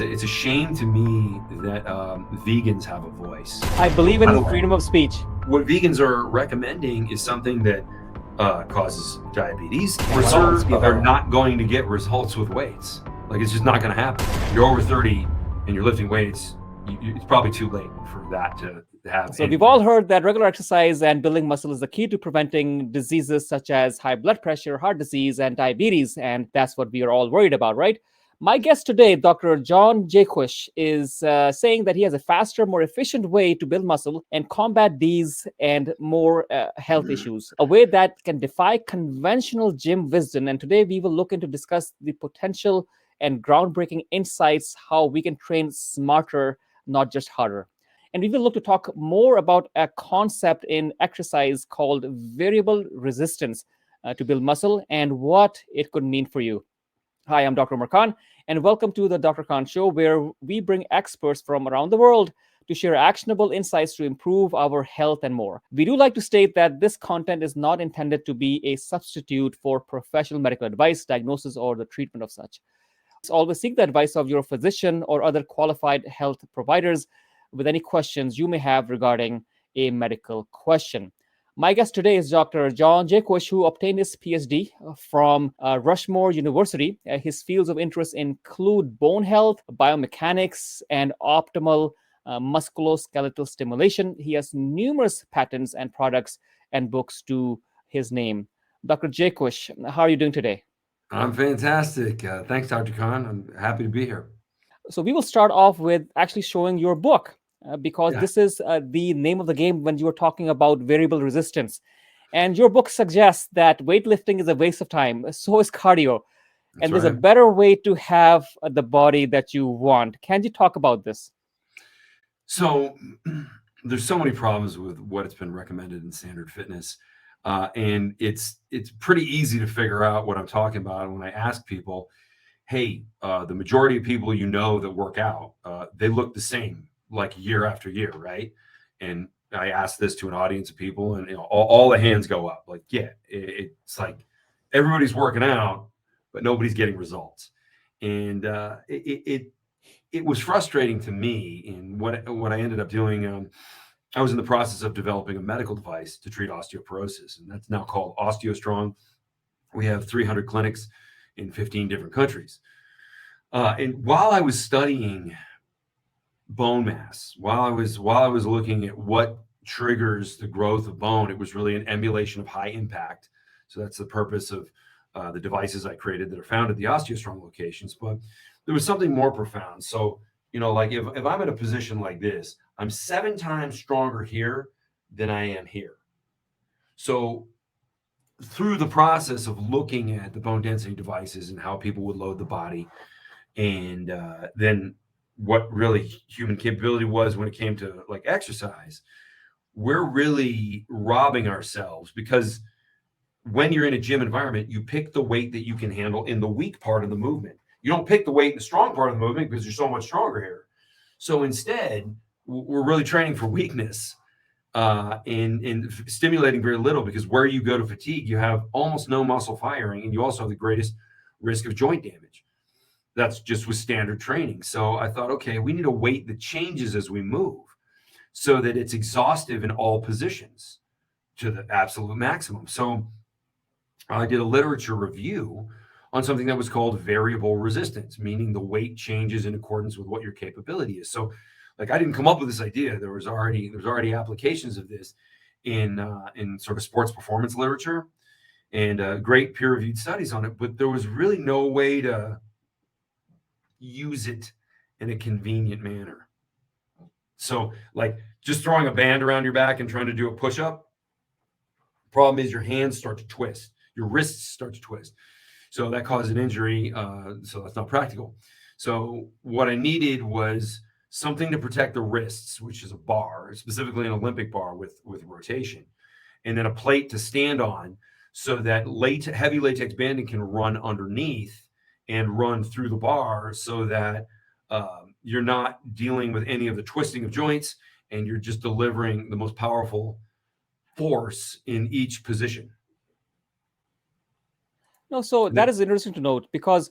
It's a shame to me that vegans have a voice. I believe By in the way, freedom of speech. what vegans are recommending is something that causes diabetes, And what else, are brother? not going to get results with weights. Like, it's just not going to happen. You're over 30 and you're lifting weights, it's probably too late for that to have So any. we've all heard that regular exercise and building muscle is the key to preventing diseases such as high blood pressure, heart disease, and diabetes. And that's what we are all worried about, right? My guest today, Dr. John Jaquish, is saying that he has a faster, more efficient way to build muscle and combat these and more health issues, a way that can defy conventional gym wisdom. And today we will look into discuss the potential and groundbreaking insights how we can train smarter, not just harder. And we will look to talk more about a concept in exercise called variable resistance to build muscle and what it could mean for you. Hi, I'm Dr. Umar Khan, and welcome to the Dr. Khan Show, where we bring experts from around the world to share actionable insights to improve our health and more. We do like to state that this content is not intended to be a substitute for professional medical advice, diagnosis, or the treatment of such. Always seek the advice of your physician or other qualified health providers with any questions you may have regarding a medical question. My guest today is Dr. John Jaquish, who obtained his PhD from Rushmore University. His fields of interest include bone health, biomechanics, and optimal musculoskeletal stimulation. He has numerous patents and products and books to his name. Dr. Jaquish, how are you doing today? I'm fantastic. Thanks, Dr. Khan. I'm happy to be here. So we will start off with actually showing your book because Yeah, this is the name of the game when you were talking about variable resistance. And your book suggests that weightlifting is a waste of time. So is cardio. that's And there's a right. better way to have the body that you want. Can you talk about this? So there's so many problems with what it's been recommended in standard fitness, and it's pretty easy to figure out what I'm talking about when I ask people, "Hey, the majority of people you know that work out, they look the same like year after year, right?" And I ask this to an audience of people, and all the hands go up. Like, yeah, it's like everybody's working out, but nobody's getting results, and it was frustrating to me. And what I ended up doing, I was in the process of developing a medical device to treat osteoporosis, and that's now called OsteoStrong. We have 300 clinics in 15 different countries. And while I was studying bone mass, while I was looking at what triggers the growth of bone, it was really an emulation of high impact. So that's the purpose of the devices I created that are found at the OsteoStrong locations. But there was something more profound. So, like if I'm in a position like this, I'm 7 times stronger here than I am here. So through the process of looking at the bone density devices and how people would load the body, and then what really human capability was when it came to like exercise, we're really robbing ourselves because when you're in a gym environment, you pick the weight that you can handle in the weak part of the movement. You don't pick the weight in the strong part of the movement because you're so much stronger here. So instead, we're really training for weakness, and stimulating very little, because where you go to fatigue, you have almost no muscle firing, and you also have the greatest risk of joint damage. That's just with standard training. So I thought, okay, we need a weight that changes as we move so that it's exhaustive in all positions to the absolute maximum. So I did a literature review on something that was called variable resistance, meaning the weight changes in accordance with what your capability is. So, like, I didn't come up with this idea. There's already applications of this in sort of sports performance literature, and great peer reviewed studies on it. But there was really no way to use it in a convenient manner. So, like, just throwing a band around your back and trying to do a push up, problem is your hands start to twist, your wrists start to twist. So that caused an injury. So that's not practical. So what I needed was something to protect the wrists, which is a bar, specifically an Olympic bar with rotation, and then a plate to stand on, so that heavy latex banding can run underneath and run through the bar, so that you're not dealing with any of the twisting of joints, and you're just delivering the most powerful force in each position. No, so that is interesting to note because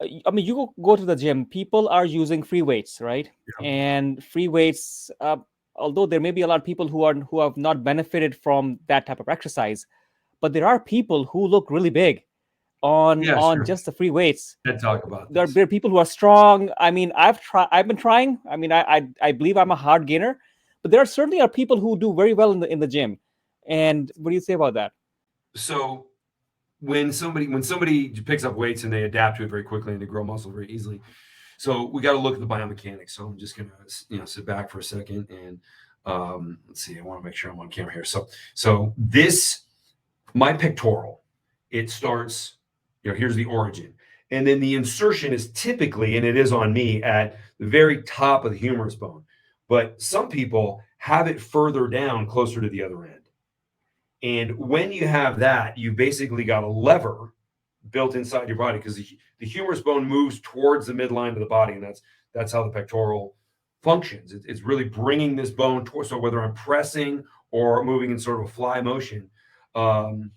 I mean, you go to the gym, people are using free weights, right? Yeah. And free weights, although there may be a lot of people who have not benefited from that type of exercise, but there are people who look really big Yeah, on sure. just the free weights. Let's talk about There this. are people who are strong. I mean, I've been trying. I mean, I believe I'm a hard gainer, but there are certainly are people who do very well in the gym. And what do you say about that? So when somebody picks up weights and they adapt to it very quickly and they grow muscle very easily, so we got to look at the biomechanics. So I'm just gonna sit back for a second and let's see. I want to make sure I'm on camera here. So this my pectoral, it starts. Here's the origin, and then the insertion is typically, and it is on me at the very top of the humerus bone, but some people have it further down, closer to the other end. And when you have that, you basically got a lever built inside your body because the humerus bone moves towards the midline of the body, and that's how the pectoral functions. It's really bringing this bone towards. So whether I'm pressing or moving in sort of a fly motion, um,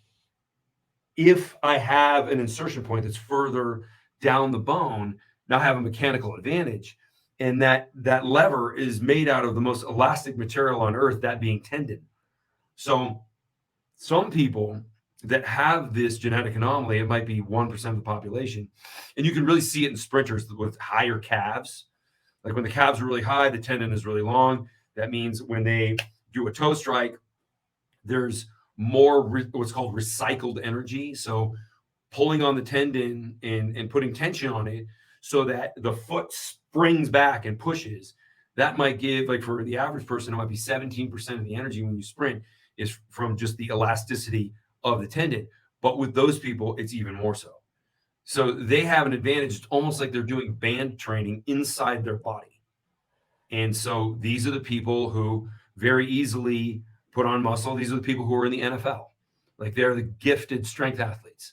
if I have an insertion point that's further down the bone, now I have a mechanical advantage. And that lever is made out of the most elastic material on earth, that being tendon. So some people that have this genetic anomaly, it might be 1% of the population, and you can really see it in sprinters with higher calves. Like when the calves are really high, the tendon is really long. That means when they do a toe strike, there's more what's called recycled energy. So pulling on the tendon and putting tension on it so that the foot springs back and pushes. That might give, like for the average person, it might be 17% of the energy when you sprint is from just the elasticity of the tendon. But with those people, it's even more so. So they have an advantage. It's almost like they're doing band training inside their body. And so these are the people who very easily put on muscle. These are the people who are in the NFL. Like they're the gifted strength athletes.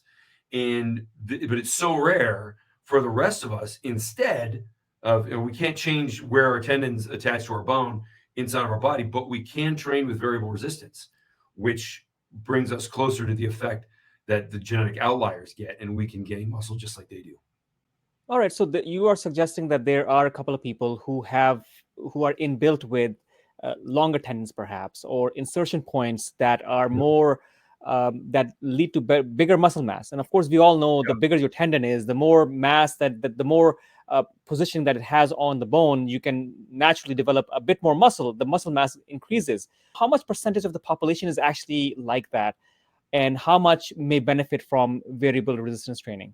But it's so rare for the rest of us. Instead of, we can't change where our tendons attach to our bone inside of our body, but we can train with variable resistance, which brings us closer to the effect that the genetic outliers get, and we can gain muscle just like they do. All right, so you are suggesting that there are a couple of people who are inbuilt with longer tendons, perhaps, or insertion points that are Yeah. more that lead to bigger muscle mass. And of course, we all know the bigger your tendon is, the more mass that the more position that it has on the bone, you can naturally develop a bit more muscle. The muscle mass increases. How much percentage of the population is actually like that, and how much may benefit from variable resistance training?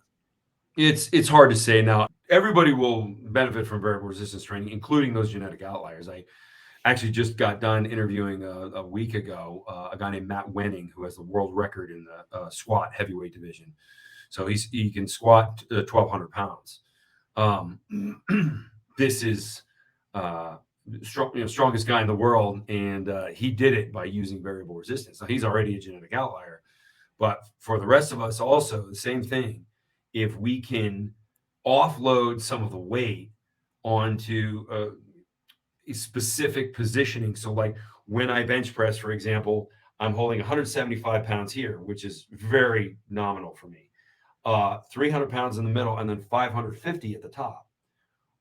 It's hard to say now. Everybody will benefit from variable resistance training, including those genetic outliers. I actually just got done interviewing a week ago a guy named Matt Wenning, who has the world record in the squat heavyweight division. So he can squat 1,200 pounds. Um, this is strongest guy in the world, and he did it by using variable resistance. Now he's already a genetic outlier, but for the rest of us, also the same thing. If we can offload some of the weight onto a specific positioning, so like when I bench press, for example, I'm holding 175 pounds here, which is very nominal for me. 300 pounds in the middle, and then 550 at the top.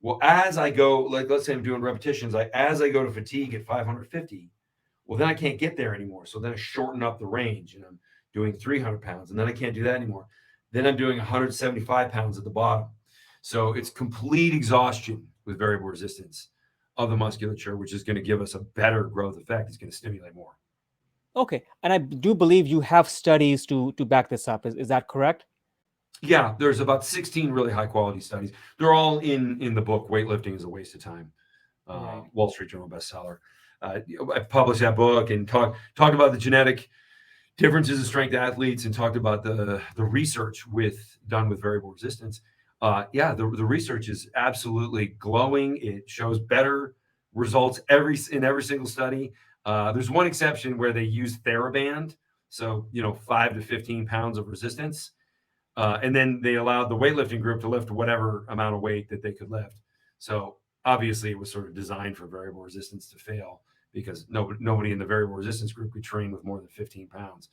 Well, as I go, like let's say I'm doing repetitions, as I go to fatigue at 550, well, then I can't get there anymore. So then I shorten up the range and I'm doing 300 pounds, and then I can't do that anymore. Then I'm doing 175 pounds at the bottom. So it's complete exhaustion with variable resistance of the musculature, which is going to give us a better growth effect. It's going to stimulate more. Okay, and I do believe you have studies to back this up. Is that correct? Yeah, there's about 16 really high quality studies. They're all in the book. Weightlifting is a waste of time. Right. Wall Street Journal bestseller. I published that book and talked about the genetic differences in strength athletes and talked about the research done with variable resistance. The research is absolutely glowing. It shows better results in every single study. There's one exception where they use TheraBand, so 5 to 15 pounds of resistance, and then they allowed the weightlifting group to lift whatever amount of weight that they could lift. So obviously, it was sort of designed for variable resistance to fail because nobody in the variable resistance group could train with more than 15 pounds.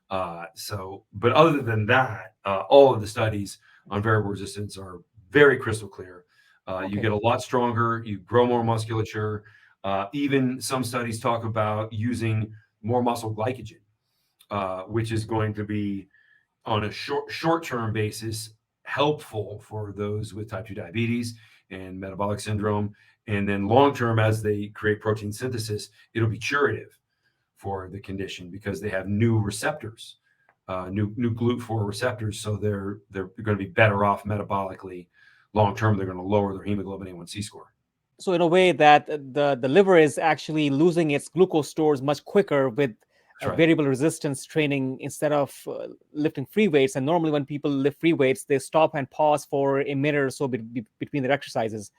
But other than that, all of the studies on variable resistance are very crystal clear. You Okay. get a lot stronger, you grow more musculature. Even some studies talk about using more muscle glycogen, which is going to be on a short-term basis helpful for those with type 2 diabetes and metabolic syndrome. And then long term, as they create protein synthesis, it'll be curative for the condition because they have new receptors, new GLUT4 receptors. So they're going to be better off metabolically. Long term, they're going to lower their hemoglobin A1C score. So in a way that the liver is actually losing its glucose stores much quicker with That's right. variable resistance training instead of lifting free weights. And normally when people lift free weights, they stop and pause for a minute or so between their exercises.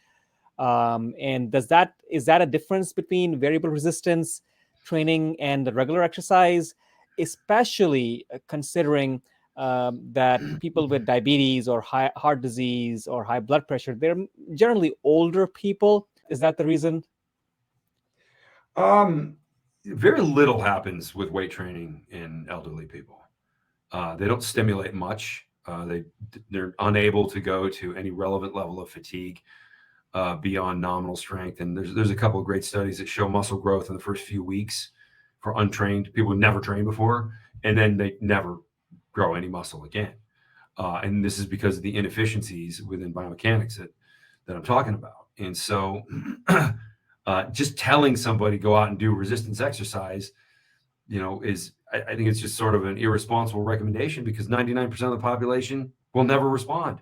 And is that a difference between variable resistance training and the regular exercise, especially considering that people with diabetes or high heart disease or high blood pressure, they're generally older people? Is that the reason? Very little happens with weight training in elderly people. They don't stimulate much. They're unable to go to any relevant level of fatigue beyond nominal strength. And there's a couple of great studies that show muscle growth in the first few weeks for untrained people who never trained before, and then they never grow any muscle again. And this is because of the inefficiencies within biomechanics that I'm talking about. And so just telling somebody go out and do resistance exercise, is I think it's just sort of an irresponsible recommendation because 99% of the population will never respond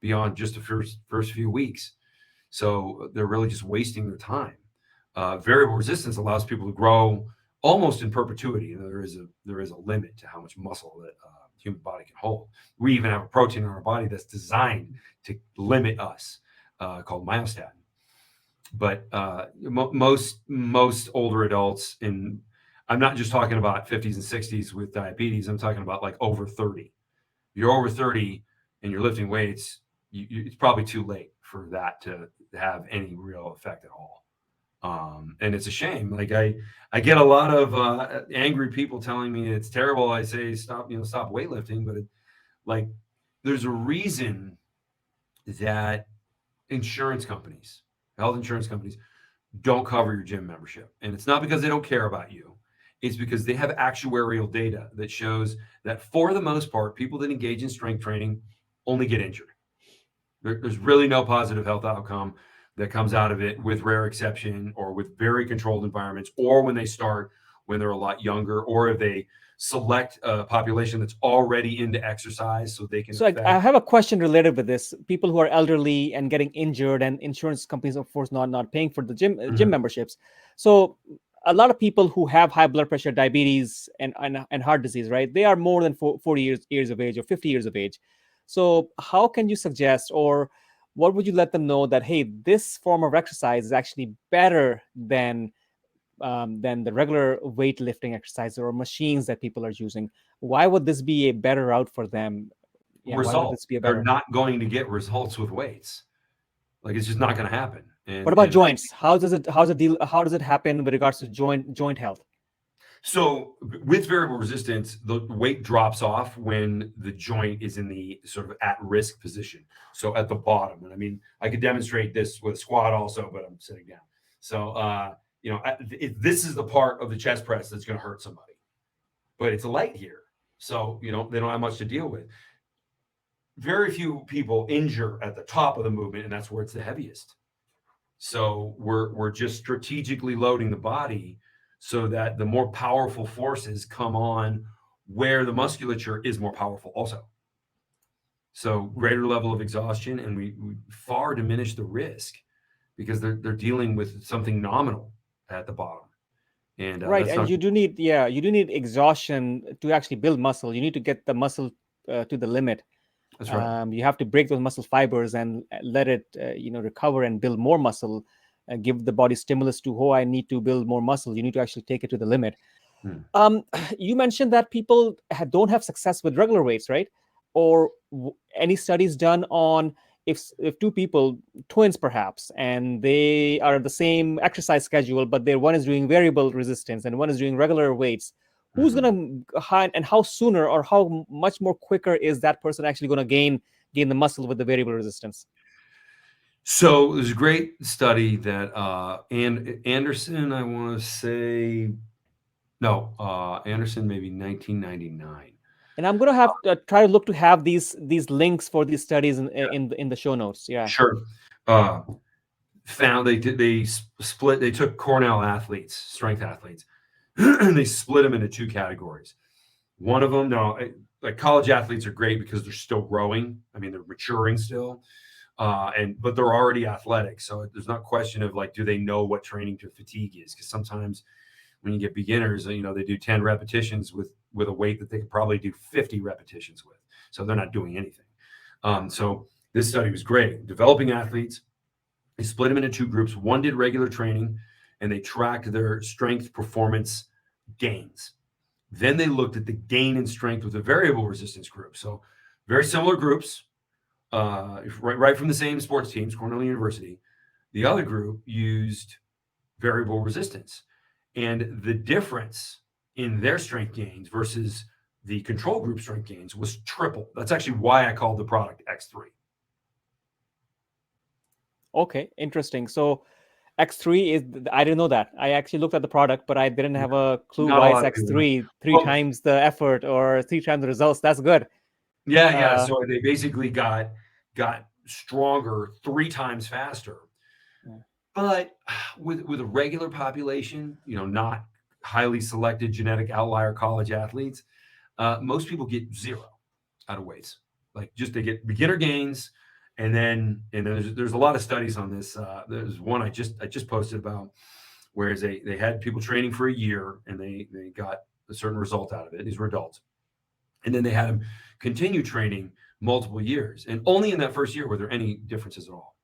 beyond just the first few weeks. So they're really just wasting their time. Variable resistance allows people to grow almost in perpetuity. There is a limit to how much muscle that human body can hold. We even have a protein in our body that's designed to limit us, called myostatin. But most older adults, and I'm not just talking about 50s and 60s with diabetes. I'm talking about like over 30. You're over 30 and you're lifting weights. It's probably too late for that to have any real effect at all. And it's a shame. Like I get a lot of angry people telling me it's terrible. I say stop weightlifting, but like there's a reason that health insurance companies don't cover your gym membership. And it's not because they don't care about you. It's because they have actuarial data that shows that for the most part, people that engage in strength training only get injured. There's really no positive health outcome that comes out of it, with rare exception, or with very controlled environments, or when they start when they're a lot younger, or if they select a population that's already into exercise so they can So I have a question related with this. People who are elderly and getting injured, and insurance companies, of course, not paying for the gym memberships. So a lot of people who have high blood pressure, diabetes, and heart disease, right? They are more than 40 years of age or 50 years of age. So how can you suggest, or what would you let them know that, hey, this form of exercise is actually better than the regular weightlifting exercise or machines that people are using? Why would this be a better route for them? Yeah, why would this results? be a They're better? not going to get results with weights. Like it's just not going to happen. What about joints? How does it happen with regards to joint health? So with variable resistance, the weight drops off when the joint is in the sort of at-risk position. So at the bottom. And I mean, I could demonstrate this with a squat also, but I'm sitting down. So, this is the part of the chest press that's going to hurt somebody. But it's light here. So, they don't have much to deal with. Very few people injure at the top of the movement, and that's where it's the heaviest. So we're just strategically loading the body so that the more powerful forces come on where the musculature is more powerful also. So greater level of exhaustion, and we far diminish the risk because they're dealing with something nominal at the bottom. And right, and you do need exhaustion to actually build muscle. You need to get the muscle to the limit. That's right. You have to break those muscle fibers and let it recover and build more muscle. Give the body stimulus to, oh, I need to build more muscle. You need to actually take it to the limit. You mentioned that people don't have success with regular weights, right? Or any studies done on if two people, twins perhaps, and they are the same exercise schedule, but one is doing variable resistance and one is doing regular weights, who's going to and how sooner or how much more quicker is that person actually going to gain the muscle with the variable resistance? So there's a great study that Anderson, I want to say, no, Anderson, maybe 1999. And I'm gonna have to try to look to have these links for these studies in the show notes. Yeah. Sure. Uh, Found they split. They took Cornell athletes, strength athletes, and they split them into two categories. One of them, no, like college athletes are great because they're still growing. I mean, they're maturing still, but they're already athletic. So there's not question of like, do they know what training to fatigue is? Because sometimes when you get beginners, they do 10 repetitions with a weight that they could probably do 50 repetitions with. So they're not doing anything. So this study was great. Developing athletes, they split them into two groups. One did regular training, and they tracked their strength performance gains. Then they looked at the gain in strength with a variable resistance group. So very similar groups, right from the same sports teams, Cornell University. The other group used variable resistance. And the difference in their strength gains versus the control group strength gains was triple. That's actually why I called the product X3. Okay, interesting. So X3 is, I didn't know that. I actually looked at the product, but I didn't have a clue Not a why it's lot of people know. X3, three Well, times the effort or three times the results. That's good. yeah. Uh, So they basically got stronger 3 times faster. yeah. But with a regular population, not highly selected genetic outlier college athletes, most people get zero out of weights. Like just they get beginner gains, and there's a lot of studies on this. There's one I just posted about, whereas they had people training for a year and they got a certain result out of it. These were adults, and then they had them continue training multiple years, and only in that first year were there any differences at all.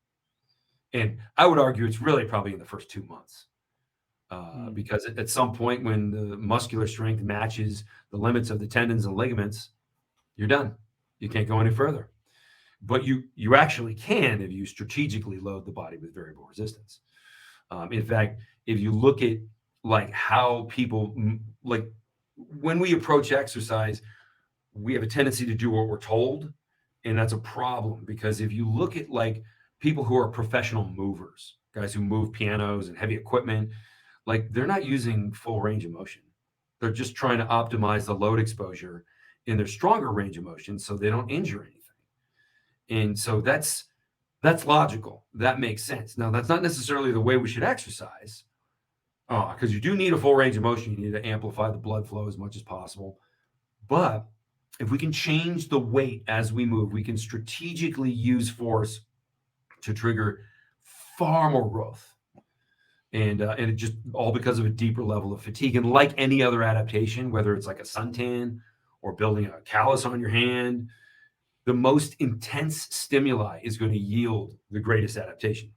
And I would argue it's really probably in the first 2 months. Because at some point when the muscular strength matches the limits of the tendons and ligaments, you're done. You can't go any further. But you actually can if you strategically load the body with variable resistance. In fact, if you look at like how people like when we approach exercise, we have a tendency to do what we're told, and that's a problem because if you look at like people who are professional movers, guys who move pianos and heavy equipment, like they're not using full range of motion. They're just trying to optimize the load exposure in their stronger range of motion so they don't injure anything. And so that's logical. That makes sense. Now, that's not necessarily the way we should exercise, because you do need a full range of motion. You need to amplify the blood flow as much as possible. But if we can change the weight as we move, we can strategically use force to trigger far more growth. And it just all because of a deeper level of fatigue. And like any other adaptation, whether it's like a suntan or building a callus on your hand, the most intense stimuli is going to yield the greatest adaptation.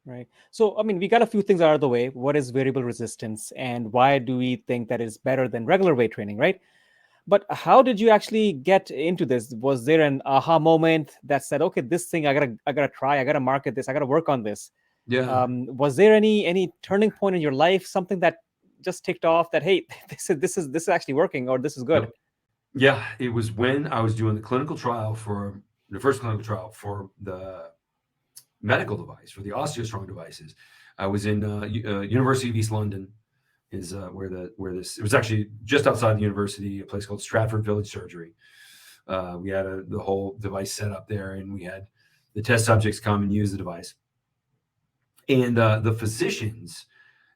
Right. So, I mean, we got a few things out of the way. What is variable resistance and why do we think that is better than regular weight training, right? But how did you actually get into this? Was there an aha moment that said, okay, this thing I gotta try, I gotta market this, I gotta work on this? Yeah. Was there any turning point in your life, something that just ticked off that, hey, this is actually working or this is good? Yep. Yeah. It was when I was doing the first clinical trial for the medical device, for the OsteoStrong devices. I was in University of East London, is where this. It was actually just outside the university, a place called Stratford Village Surgery. We had the whole device set up there, and we had the test subjects come and use the device. And the physicians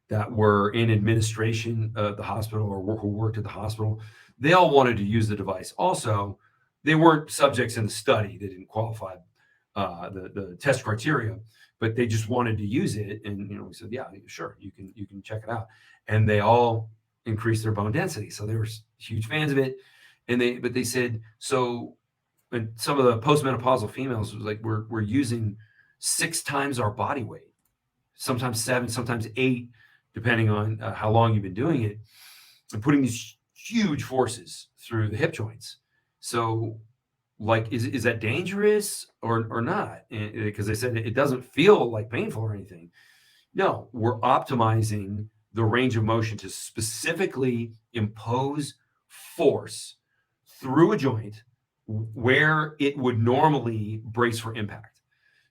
that were in administration of the hospital or who worked at the hospital, they all wanted to use the device. Also, they weren't subjects in the study; they didn't qualify the test criteria, but they just wanted to use it. And we said, yeah, sure, you can check it out. And they all increased their bone density, so they were huge fans of it. But they said so. And some of the postmenopausal females was like, we're using 6 times our body weight, sometimes 7, sometimes 8, depending on how long you've been doing it, and putting these huge forces through the hip joints. So like is that dangerous or not? Because they said it doesn't feel like painful or anything. No, we're optimizing the range of motion to specifically impose force through a joint where it would normally brace for impact.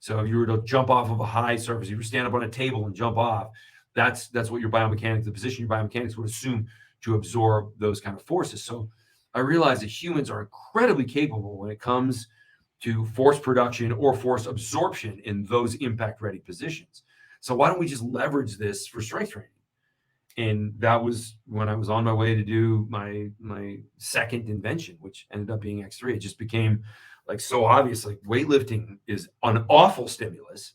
So if you were to jump off of a high surface, if you were to stand up on a table and jump off, that's what your biomechanics, the position your biomechanics would assume to absorb those kind of forces. So I realized that humans are incredibly capable when it comes to force production or force absorption in those impact ready positions. So why don't we just leverage this for strength training? And that was when I was on my way to do my second invention, which ended up being X3. It just became like so obvious. Like weightlifting is an awful stimulus,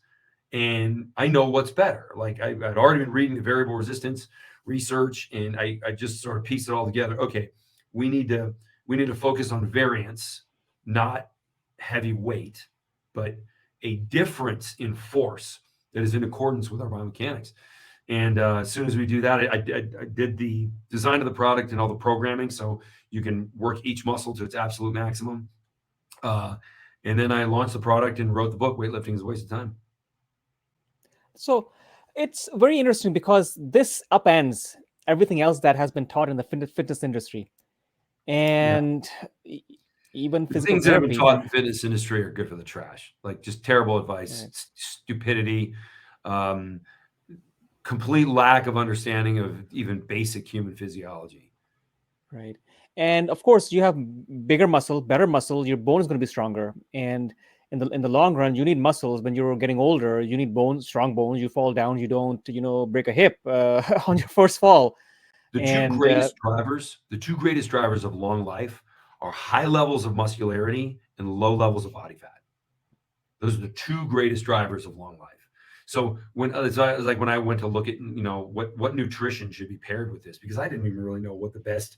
and I know what's better. Like I'd already been reading the variable resistance research, and I just sort of pieced it all together. Okay, we need to focus on variance, not heavy weight, but a difference in force that is in accordance with our biomechanics. And as soon as we do that, I did the design of the product and all the programming, so you can work each muscle to its absolute maximum. And then I launched the product and wrote the book, Weightlifting is a Waste of Time. So it's very interesting because this upends everything else that has been taught in the fitness industry, Yeah. and even The physical things that have been therapy. taught in the fitness industry are good for the trash, like just terrible advice, Right. stupidity, um, complete lack of understanding of even basic human physiology. Right. And of course, you have bigger muscle, better muscle, your bone is going to be stronger. And in the long run, you need muscles. When you're getting older, you need bones, strong bones. You fall down, you don't, break a hip on your first fall. The two And greatest drivers of long life are high levels of muscularity and low levels of body fat. Those are the two greatest drivers of long life. So it's like when I went to look at what nutrition should be paired with this, because I didn't even really know what the best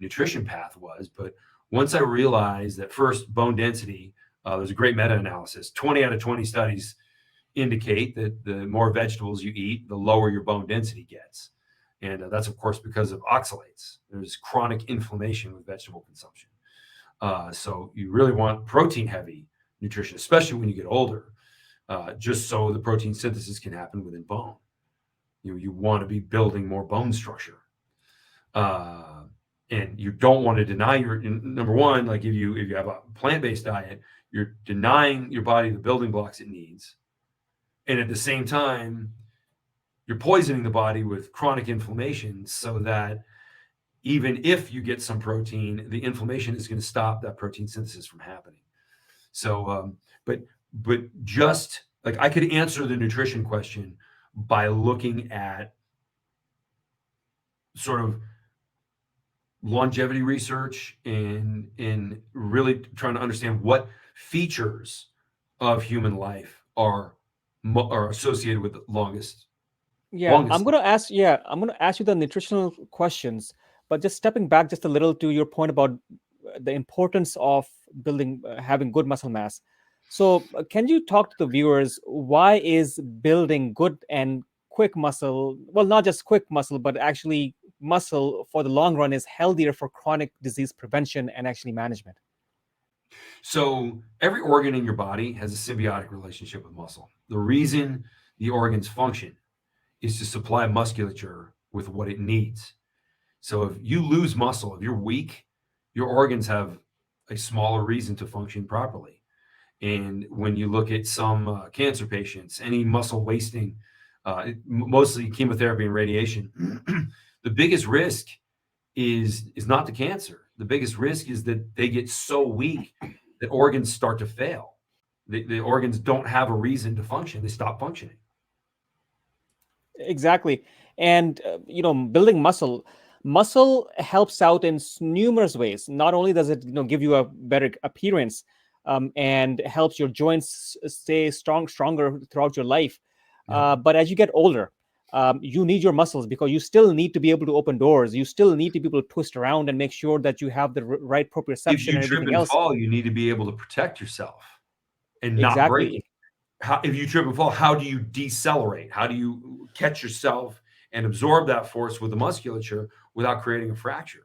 nutrition path was. But once I realized that first bone density, there's a great meta-analysis. 20 out of 20 studies indicate that the more vegetables you eat, the lower your bone density gets. And that's, of course, because of oxalates. There's chronic inflammation with vegetable consumption. So you really want protein-heavy nutrition, especially when you get older, just so the protein synthesis can happen within bone. You want to be building more bone structure. And you don't want to deny number one, like if you have a plant-based diet, you're denying your body the building blocks it needs. And at the same time, you're poisoning the body with chronic inflammation so that even if you get some protein, the inflammation is going to stop that protein synthesis from happening. So, but just like I could answer the nutrition question by looking at sort of longevity research and really trying to understand what features of human life are associated with the longest. I'm going to ask, I'm going to ask you the nutritional questions, but just stepping back just a little to your point about the importance of building, having good muscle mass. So, can you talk to the viewers? Why is building good and quick muscle, well, not just quick muscle, but actually muscle for the long run is healthier for chronic disease prevention and actually management? So every organ in your body has a symbiotic relationship with muscle. The reason the organs function is to supply musculature with what it needs. So if you lose muscle, if you're weak, your organs have a smaller reason to function properly. And when you look at some cancer patients, any muscle wasting, mostly chemotherapy and radiation, the biggest risk is not the cancer. The biggest risk is that they get so weak that organs start to fail. The organs don't have a reason to function. They stop functioning. Exactly. And building muscle helps out in numerous ways. Not only does it give you a better appearance, and helps your joints stay stronger throughout your life, Yeah. but as you get older, you need your muscles because you still need to be able to open doors. You still need to be able to twist around and make sure that you have the right If proprioception you and trip everything and else. fall, you need to be able to protect yourself and not break it. Exactly. If you trip and fall, how do you decelerate? How do you catch yourself and absorb that force with the musculature without creating a fracture?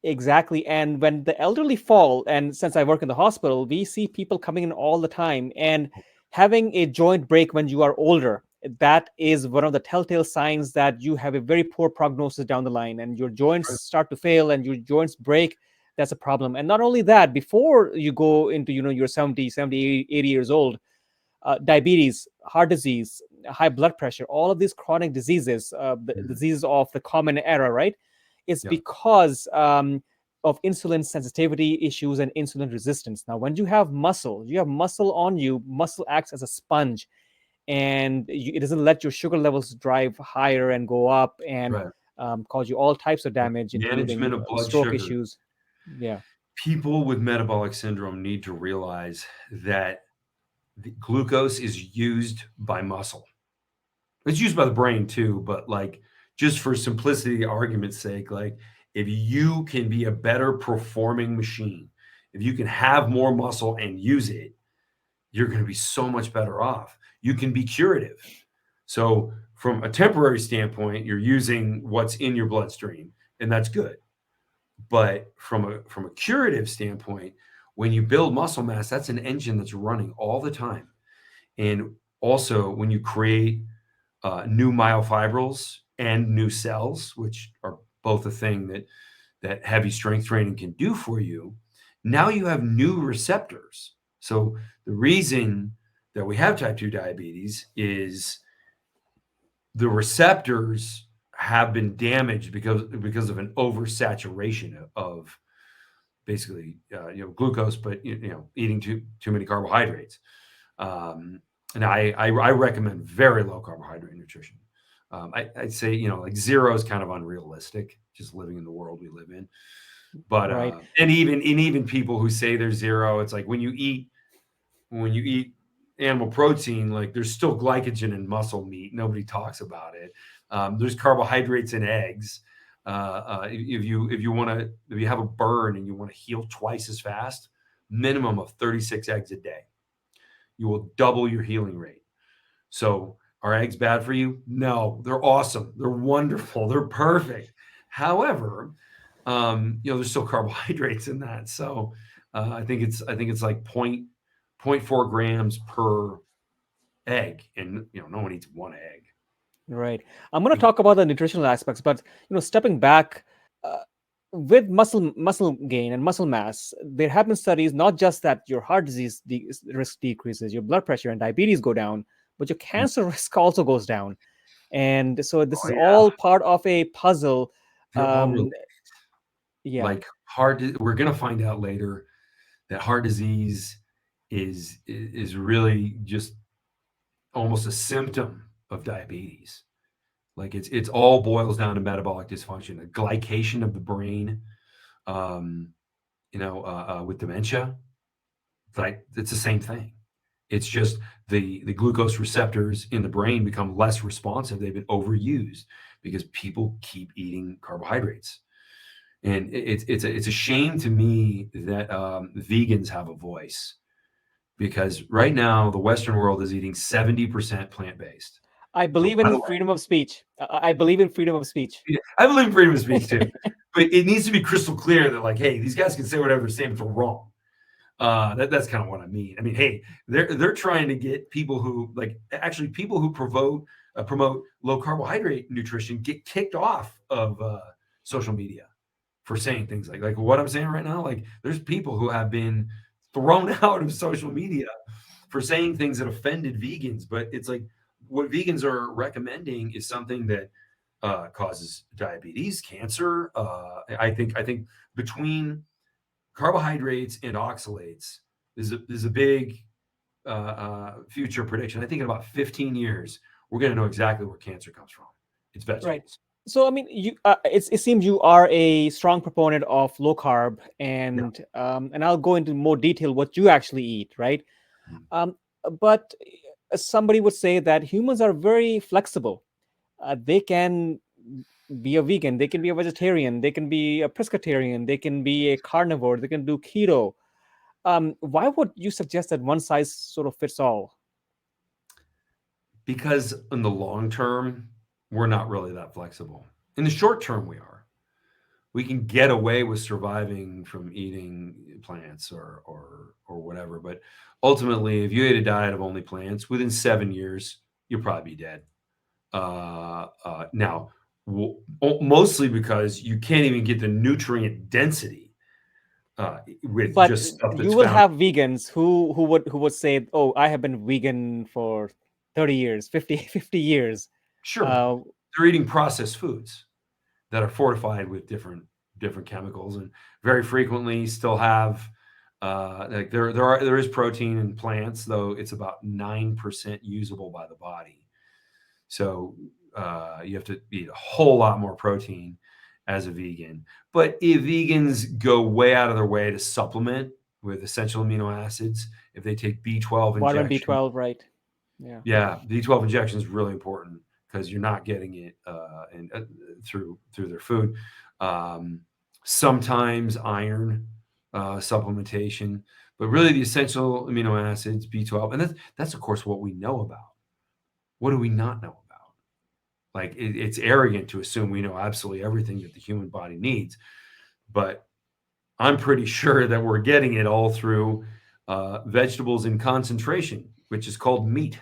Exactly. And when the elderly fall, and since I work in the hospital, we see people coming in all the time and having a joint break when you are older. That is one of the telltale signs that you have a very poor prognosis down the line and your joints Right. start to fail and your joints break. That's a problem. And not only that, before you go into, your 70, 80 years old, diabetes, heart disease, high blood pressure, all of these chronic diseases, the Mhm. diseases of the common era, right? It's Yeah. because of insulin sensitivity issues and insulin resistance. Now, when you have muscle on you, muscle acts as a sponge, and it doesn't let your sugar levels drive higher and go up and Right. cause you all types of damage, Management including of blood stroke sugar. issues. Yeah, People with metabolic syndrome need to realize that the glucose is used by muscle. It's used by the brain too, but like just for simplicity argument's sake, like if you can be a better performing machine, if you can have more muscle and use it, you're going to be so much better off. You can be curative. So from a temporary standpoint, you're using what's in your bloodstream, and that's good. But from a curative standpoint, when you build muscle mass, that's an engine that's running all the time. And also, when you create new myofibrils and new cells, which are both a thing that heavy strength training can do for you, now you have new receptors. So the reason that we have type 2 diabetes is the receptors have been damaged because of an oversaturation of basically glucose, but eating too many carbohydrates. Um, and I recommend very low carbohydrate nutrition. I'd say like zero is kind of unrealistic, just living in the world we live in. But right. and even people who say they're zero, it's like when you eat animal protein, like there's still glycogen in muscle meat. Nobody talks about it. There's carbohydrates in eggs. If you have a burn and you want to heal twice as fast, minimum of 36 eggs a day, you will double your healing rate. So are eggs bad for you? No, they're awesome. They're wonderful. They're perfect. However, there's still carbohydrates in that. So I think it's like point 0.4 grams per egg, and no one eats one egg. Right. I'm going to talk about the nutritional aspects, but stepping back, uh, with muscle gain and muscle mass, there have been studies not just that your heart disease risk decreases, your blood pressure and diabetes go down, but your cancer risk also goes down. And so this Oh is yeah, all part of a puzzle. they're all related. Yeah, Like we're gonna find out later that heart disease is really just almost a symptom of diabetes. Like it's all boils down to metabolic dysfunction, a glycation of the brain. Um, with dementia, like it's the same thing. It's just the glucose receptors in the brain become less responsive. They've been overused because people keep eating carbohydrates, and it's a shame to me that vegans have a voice because right now the Western world is eating 70% plant based. I So believe by in the way, freedom of speech. I believe in freedom of speech. yeah, I believe in freedom of speech too, but it needs to be crystal clear that like, hey, these guys can say whatever they're saying, but they're wrong. That's kind of what I mean. I mean, hey, they're trying to get people who actually people who promote low carbohydrate nutrition get kicked off of social media for saying things like what I'm saying right now. Like, there's people who have been thrown out of social media for saying things that offended vegans, but it's like what vegans are recommending is something that causes diabetes, cancer. I think between carbohydrates and oxalates is a big future prediction. I think in about 15 years, we're going to know exactly where cancer comes from. It's Right. vegetables. So, I mean, it seems you are a strong proponent of low carb, Yeah. and I'll go into more detail what you actually eat, right? Mm. Um, but somebody would say that humans are very flexible. They can be a vegan, they can be a vegetarian, they can be a pescatarian, they can be a carnivore, they can do keto. Why would you suggest that one size sort of fits all? Because in the long term, we're not really that flexible. In the short term, we are. We can get away with surviving from eating plants or whatever, but ultimately, if you ate a diet of only plants, within 7 years, you'll probably be dead. Now, mostly because you can't even get the nutrient density with But just stuff that's you will found. have vegans who would say, "Oh, I have been vegan for 30 years, 50 years." Sure, Uh, they're eating processed foods that are fortified with different chemicals, and very frequently still have like there is protein in plants, though it's about 9% usable by the body. So you have to eat a whole lot more protein as a vegan. But if vegans go way out of their way to supplement with essential amino acids, if they take B12 vitamin injection, B12, right? Yeah. yeah, B12 injection is really important because you're not getting it through their food. Um, Sometimes iron supplementation, but really the essential amino acids, B12, and that's of course what we know about. What do we not know about? Like it's arrogant to assume we know absolutely everything that the human body needs, but I'm pretty sure that we're getting it all through vegetables in concentration, which is called meat.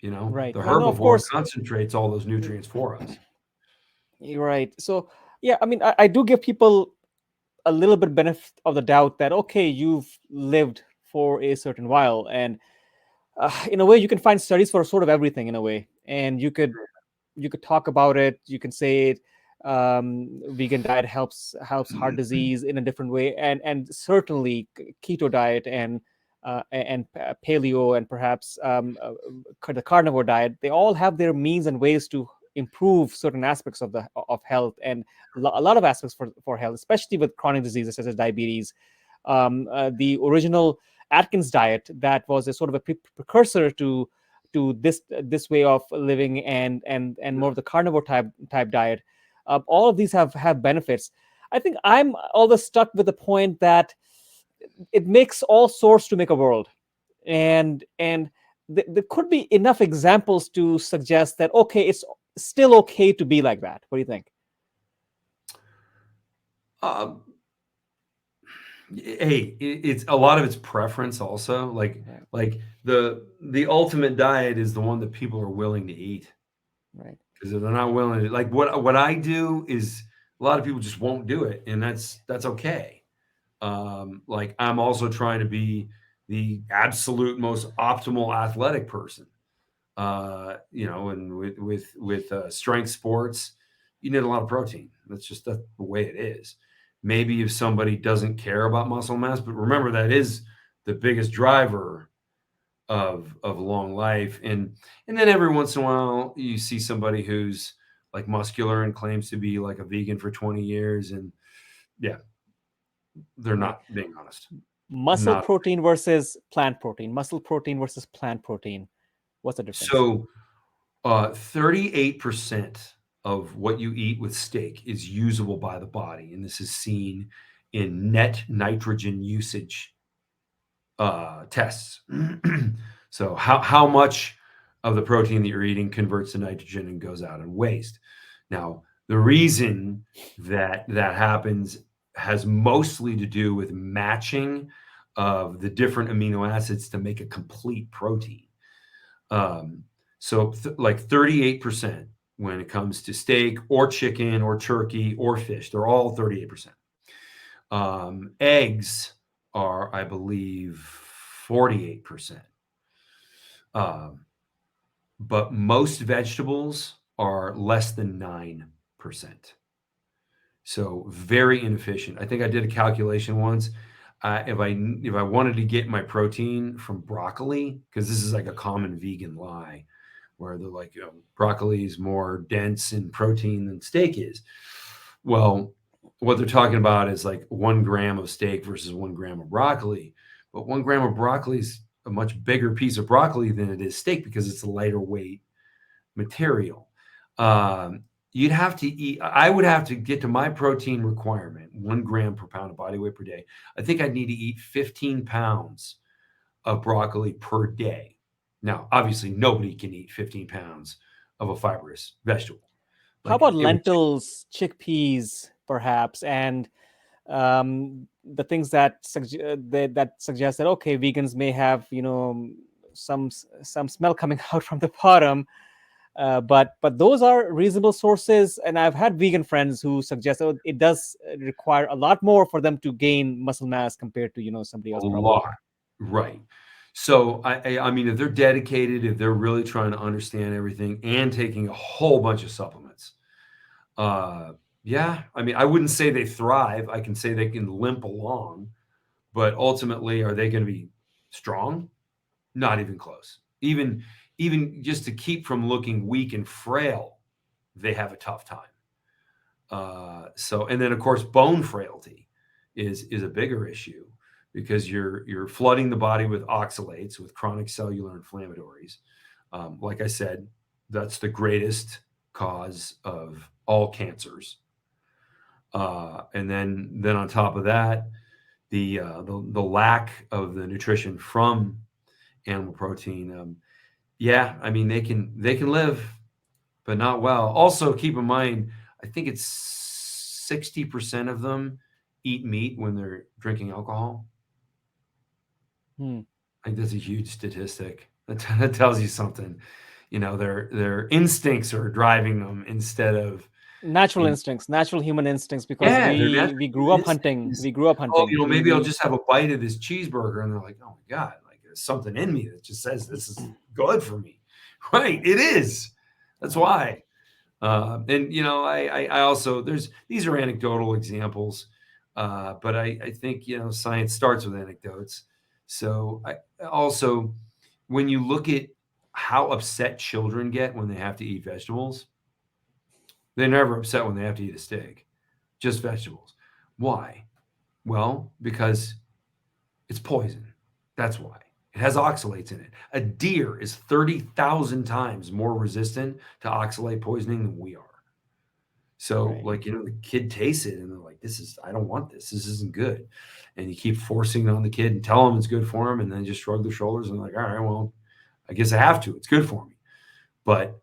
Right. The And of herbivore course, concentrates all those nutrients for us. you're right. So, yeah, I mean, I do give people a little bit benefit of the doubt that, okay, you've lived for a certain while, and in a way, you can find studies for sort of everything in a way, and you could talk about it. You can say it, vegan diet helps heart disease in a different way, and certainly keto diet and paleo and perhaps the carnivore diet. They all have their means and ways to improve certain aspects of health, and a lot of aspects for health, especially with chronic diseases such as diabetes. The original Atkins diet, that was a sort of a precursor to this way of living, and more of the carnivore type diet. All of these have benefits. I think I'm always stuck with the point that it makes all sorts to make a world, and there could be enough examples to suggest that, okay, it's still okay to be like that. What do you think? Um, hey, it's a lot of it's preference also. Like Right, like the ultimate diet is the one that people are willing to eat. right. Because if they're not willing to, like what I do is a lot of people just won't do it, and that's okay. Like I'm also trying to be the absolute most optimal athletic person. And with strength sports, you need a lot of protein. That's the way it is. Maybe if somebody doesn't care about muscle mass, but remember that is the biggest driver of long life. And then every once in a while you see somebody who's like muscular and claims to be like a vegan for 20 years, and yeah, they're Right. not being honest. Muscle Not protein versus plant protein. Muscle protein versus plant protein. What's the difference? so 38% of what you eat with steak is usable by the body, and this is seen in net nitrogen usage tests. So how much of the protein that you're eating converts to nitrogen and goes out in waste. Now, the reason that happens has mostly to do with matching of the different amino acids to make a complete protein. Um, so like 38% when it comes to steak or chicken or turkey or fish, they're all 38%. Eggs are, I believe, 48%. Um, but most vegetables are less than 9%. So very inefficient. I think I did a calculation once. If I wanted to get my protein from broccoli, because this is like a common vegan lie, where they're like, broccoli is more dense in protein than steak is. Well, what they're talking about is like 1 gram of steak versus 1 gram of broccoli. But 1 gram of broccoli is a much bigger piece of broccoli than it is steak because it's a lighter weight material. You'd have to eat, I would have to get to my protein requirement, 1 gram per pound of body weight per day. I think I'd need to eat 15 pounds of broccoli per day. Now, obviously, nobody can eat 15 pounds of a fibrous vegetable. How Like about it would, lentils, chickpeas, perhaps, and the things that suggest that, okay, vegans may have some smell coming out from the bottom. But those are reasonable sources, and I've had vegan friends who suggest it does require a lot more for them to gain muscle mass compared to somebody A else probably. lot, right? So I mean, if they're dedicated, if they're really trying to understand everything and taking a whole bunch of supplements, uh, yeah, I mean, I wouldn't say they thrive. I can say they can limp along, but ultimately, are they going to be strong? Not even close. Even just to keep from looking weak and frail, they have a tough time. So, and then of course, bone frailty is a bigger issue because you're flooding the body with oxalates, with chronic cellular inflammatories. Like I said, that's the greatest cause of all cancers. And then on top of that, the lack of the nutrition from animal protein. Yeah, I mean they can live, but not well. Also, keep in mind, I think it's 60% of them eat meat when they're drinking alcohol. Hmm. I think that's a huge statistic. That tells you something. Their instincts are driving them instead of Natural in, instincts, natural human instincts, because yeah, their we natural we grew human up instinct hunting. is, We grew up oh, hunting. We maybe I'll we just have a bite of this cheeseburger, and they're like, oh my god, like there's something in me that just says this is good for me, right? It is. That's Right. why. And I also these are anecdotal examples, but I think science starts with anecdotes. So I also, when you look at how upset children get when they have to eat vegetables, they're never upset when they have to eat a steak, just vegetables. Why? Well, because it's poison. That's why. It has oxalates in it. A deer is 30,000 times more resistant to oxalate poisoning than we are. So, Right. like, the kid tastes it and they're like, I don't want this. This isn't good. And you keep forcing it on the kid and tell them it's good for him and then just shrug their shoulders and like, all right, well, I guess I have to. It's good for me. But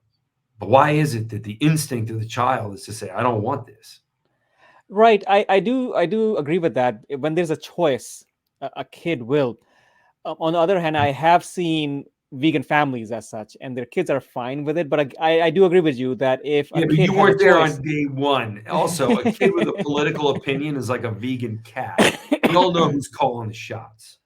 why is it that the instinct of the child is to say, I don't want this? Right. I do agree with that. When there's a choice, a kid will. On the other hand, I have seen vegan families as such, and their kids are fine with it. But I do agree with you that if a Yeah, but kid you has a weren't there choice, on day one. Also, a kid with a political opinion is like a vegan cat. We all know who's calling the shots.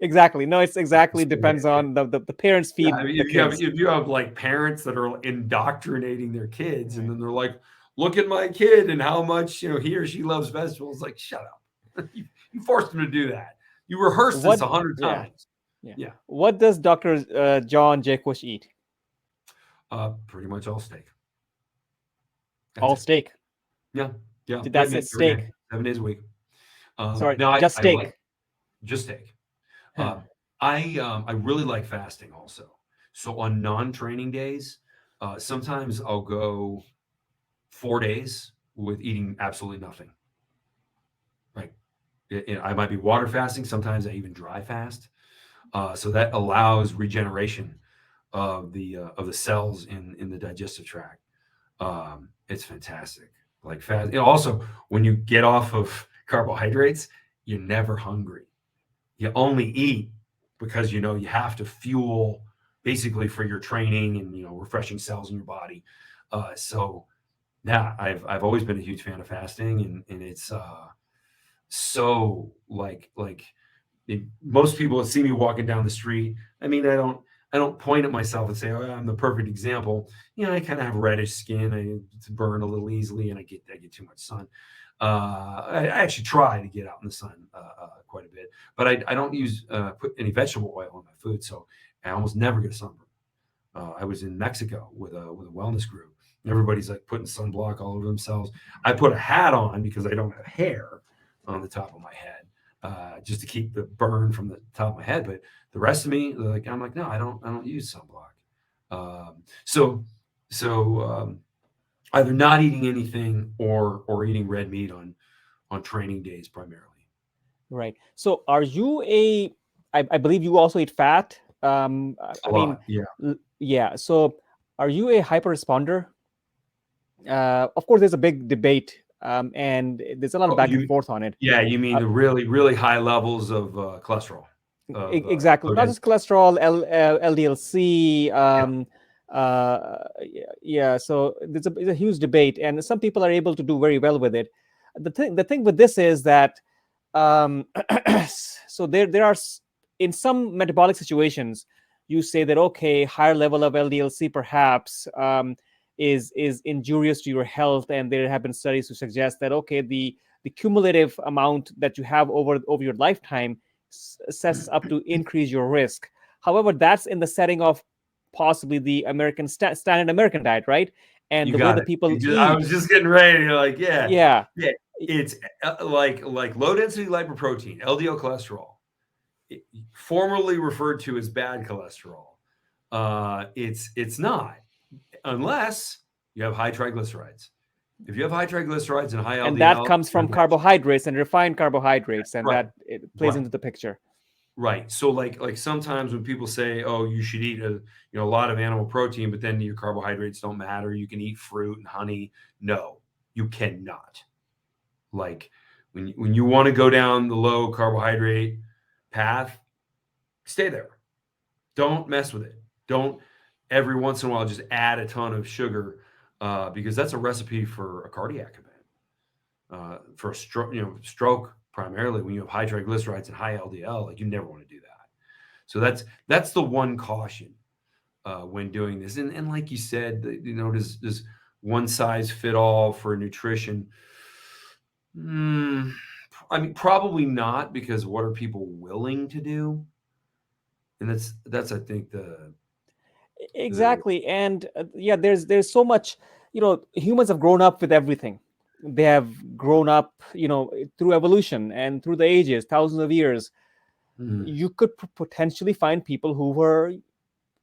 exactly. No, it's exactly That's the way depends it is. on the parents Yeah, feed I mean, the kids. if you have like parents that are indoctrinating their kids, and Right. then they're like, "Look at my kid and how much he or she loves vegetables." Like, shut up! You forced him to do that. You rehearsed this What? 100 Yeah. times. Yeah. Yeah, What does Doctor John Jaquish eat? pretty much all steak. That's All it. steak. Yeah, yeah, red That's meat it. every day, Steak. 7 days a week. Sorry, Now just I like steak. just steak. Huh. I really like fasting also. So on non-training days, sometimes I'll go 4 days with eating absolutely nothing. Like I might be water fasting. Sometimes I even dry fast. So that allows regeneration of the cells in the digestive tract. It's fantastic. Like fast. Also, when you get off of carbohydrates, you're never hungry. You only eat because you have to fuel basically for your training and refreshing cells in your body. So yeah, I've always been a huge fan of fasting, and it's so like most people that see me walking down the street. I mean, I don't point at myself and say, "Oh, I'm the perfect example." I kind of have reddish skin. I burn a little easily, and I get too much sun. I actually try to get out in the sun quite a bit, but I don't use put any vegetable oil on my food, so I almost never get a sunburn. I was in Mexico with a wellness group. Everybody's like putting sunblock all over themselves. I put a hat on because I don't have hair on the top of my head, just to keep the burn from the top of my head. But the rest of me, I'm like, no, I don't use sunblock. So either not eating anything or eating red meat on training days primarily. Right. So, are you a? I believe you also eat fat. A I mean, lot, yeah. yeah. So, are you a hyper responder? Of course, there's a big debate, and there's a lot of Oh, back and forth on it. yeah, you mean Uh, the really, really high levels of cholesterol, of exactly, not good just cholesterol, LDLC, yeah. Yeah, so it's a huge debate, and some people are able to do very well with it. The thing with this is that um, so there are in some metabolic situations, you say that okay, higher level of LDL-C perhaps is injurious to your health, and there have been studies to suggest that okay, the cumulative amount that you have over your lifetime sets up to increase your risk. However, that's in the setting of possibly the standard American diet, right? And You the way got the it. people I was eat, just getting ready. You're like, yeah, yeah, yeah. It's like low density lipoprotein, LDL cholesterol, formerly referred to as bad cholesterol. It's not, unless you have high triglycerides. If you have high triglycerides and high and that LDL, comes you're from next. carbohydrates and refined carbohydrates, and Right, that it plays right, into the picture. right. So like sometimes when people say, "Oh, you should eat a lot of animal protein, but then your carbohydrates don't matter. You can eat fruit and honey." No, you cannot. Like when you want to go down the low carbohydrate path, stay there. Don't mess with it. Don't every once in a while just add a ton of sugar because that's a recipe for a cardiac event, for a stroke. Stroke primarily when you have high triglycerides and high LDL. Like you never want to do that. So that's the one caution when doing this. And like you said, does one size fit all for nutrition? Mm, I mean, probably not because what are people willing to do? And that's I think the Exactly, and yeah, there's so much. Humans have grown up with everything. They have grown up, through evolution and through the ages, thousands of years. mm, You could potentially find people who were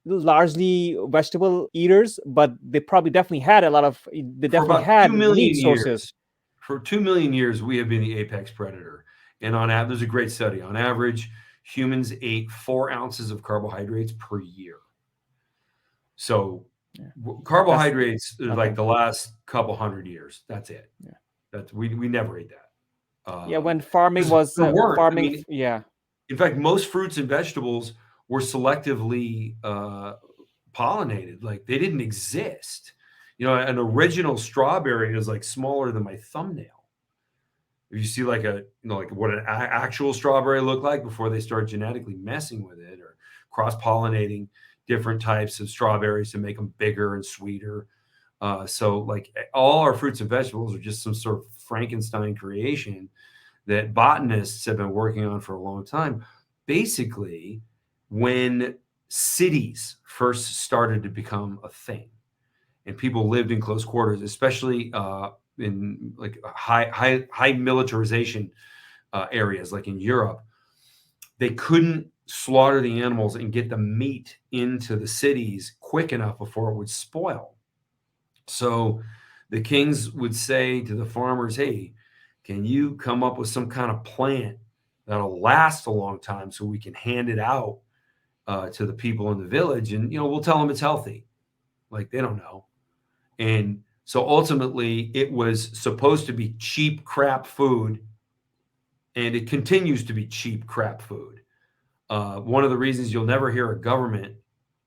largely vegetable eaters, but they probably definitely had a lot of. They for definitely about two had meat million sources. years. For 2 million years, we have been the apex predator. And on average, there's a great study. On average, humans ate 4 ounces of carbohydrates per year. So Yeah, that's carbohydrates are like nothing. the last couple hundred years. That's it. Yeah, That's we never ate that. yeah. When farming Because was there weren't. I farming, mean, yeah, in fact, most fruits and vegetables were selectively pollinated. Like they didn't exist. An original strawberry is like smaller than my thumbnail. If you see like like what an actual strawberry looked like before they start genetically messing with it or cross pollinating different types of strawberries to make them bigger and sweeter. So like all our fruits and vegetables are just some sort of Frankenstein creation that botanists have been working on for a long time. Basically, when cities first started to become a thing and people lived in close quarters, especially in like high militarization areas, like in Europe, they couldn't slaughter the animals and get the meat into the cities quick enough before it would spoil. So the kings would say to the farmers, "Hey, can you come up with some kind of plant that'll last a long time so we can hand it out to the people in the village? And we'll tell them it's healthy." Like they don't know. And so ultimately, it was supposed to be cheap crap food, and it continues to be cheap crap food. One of the reasons you'll never hear a government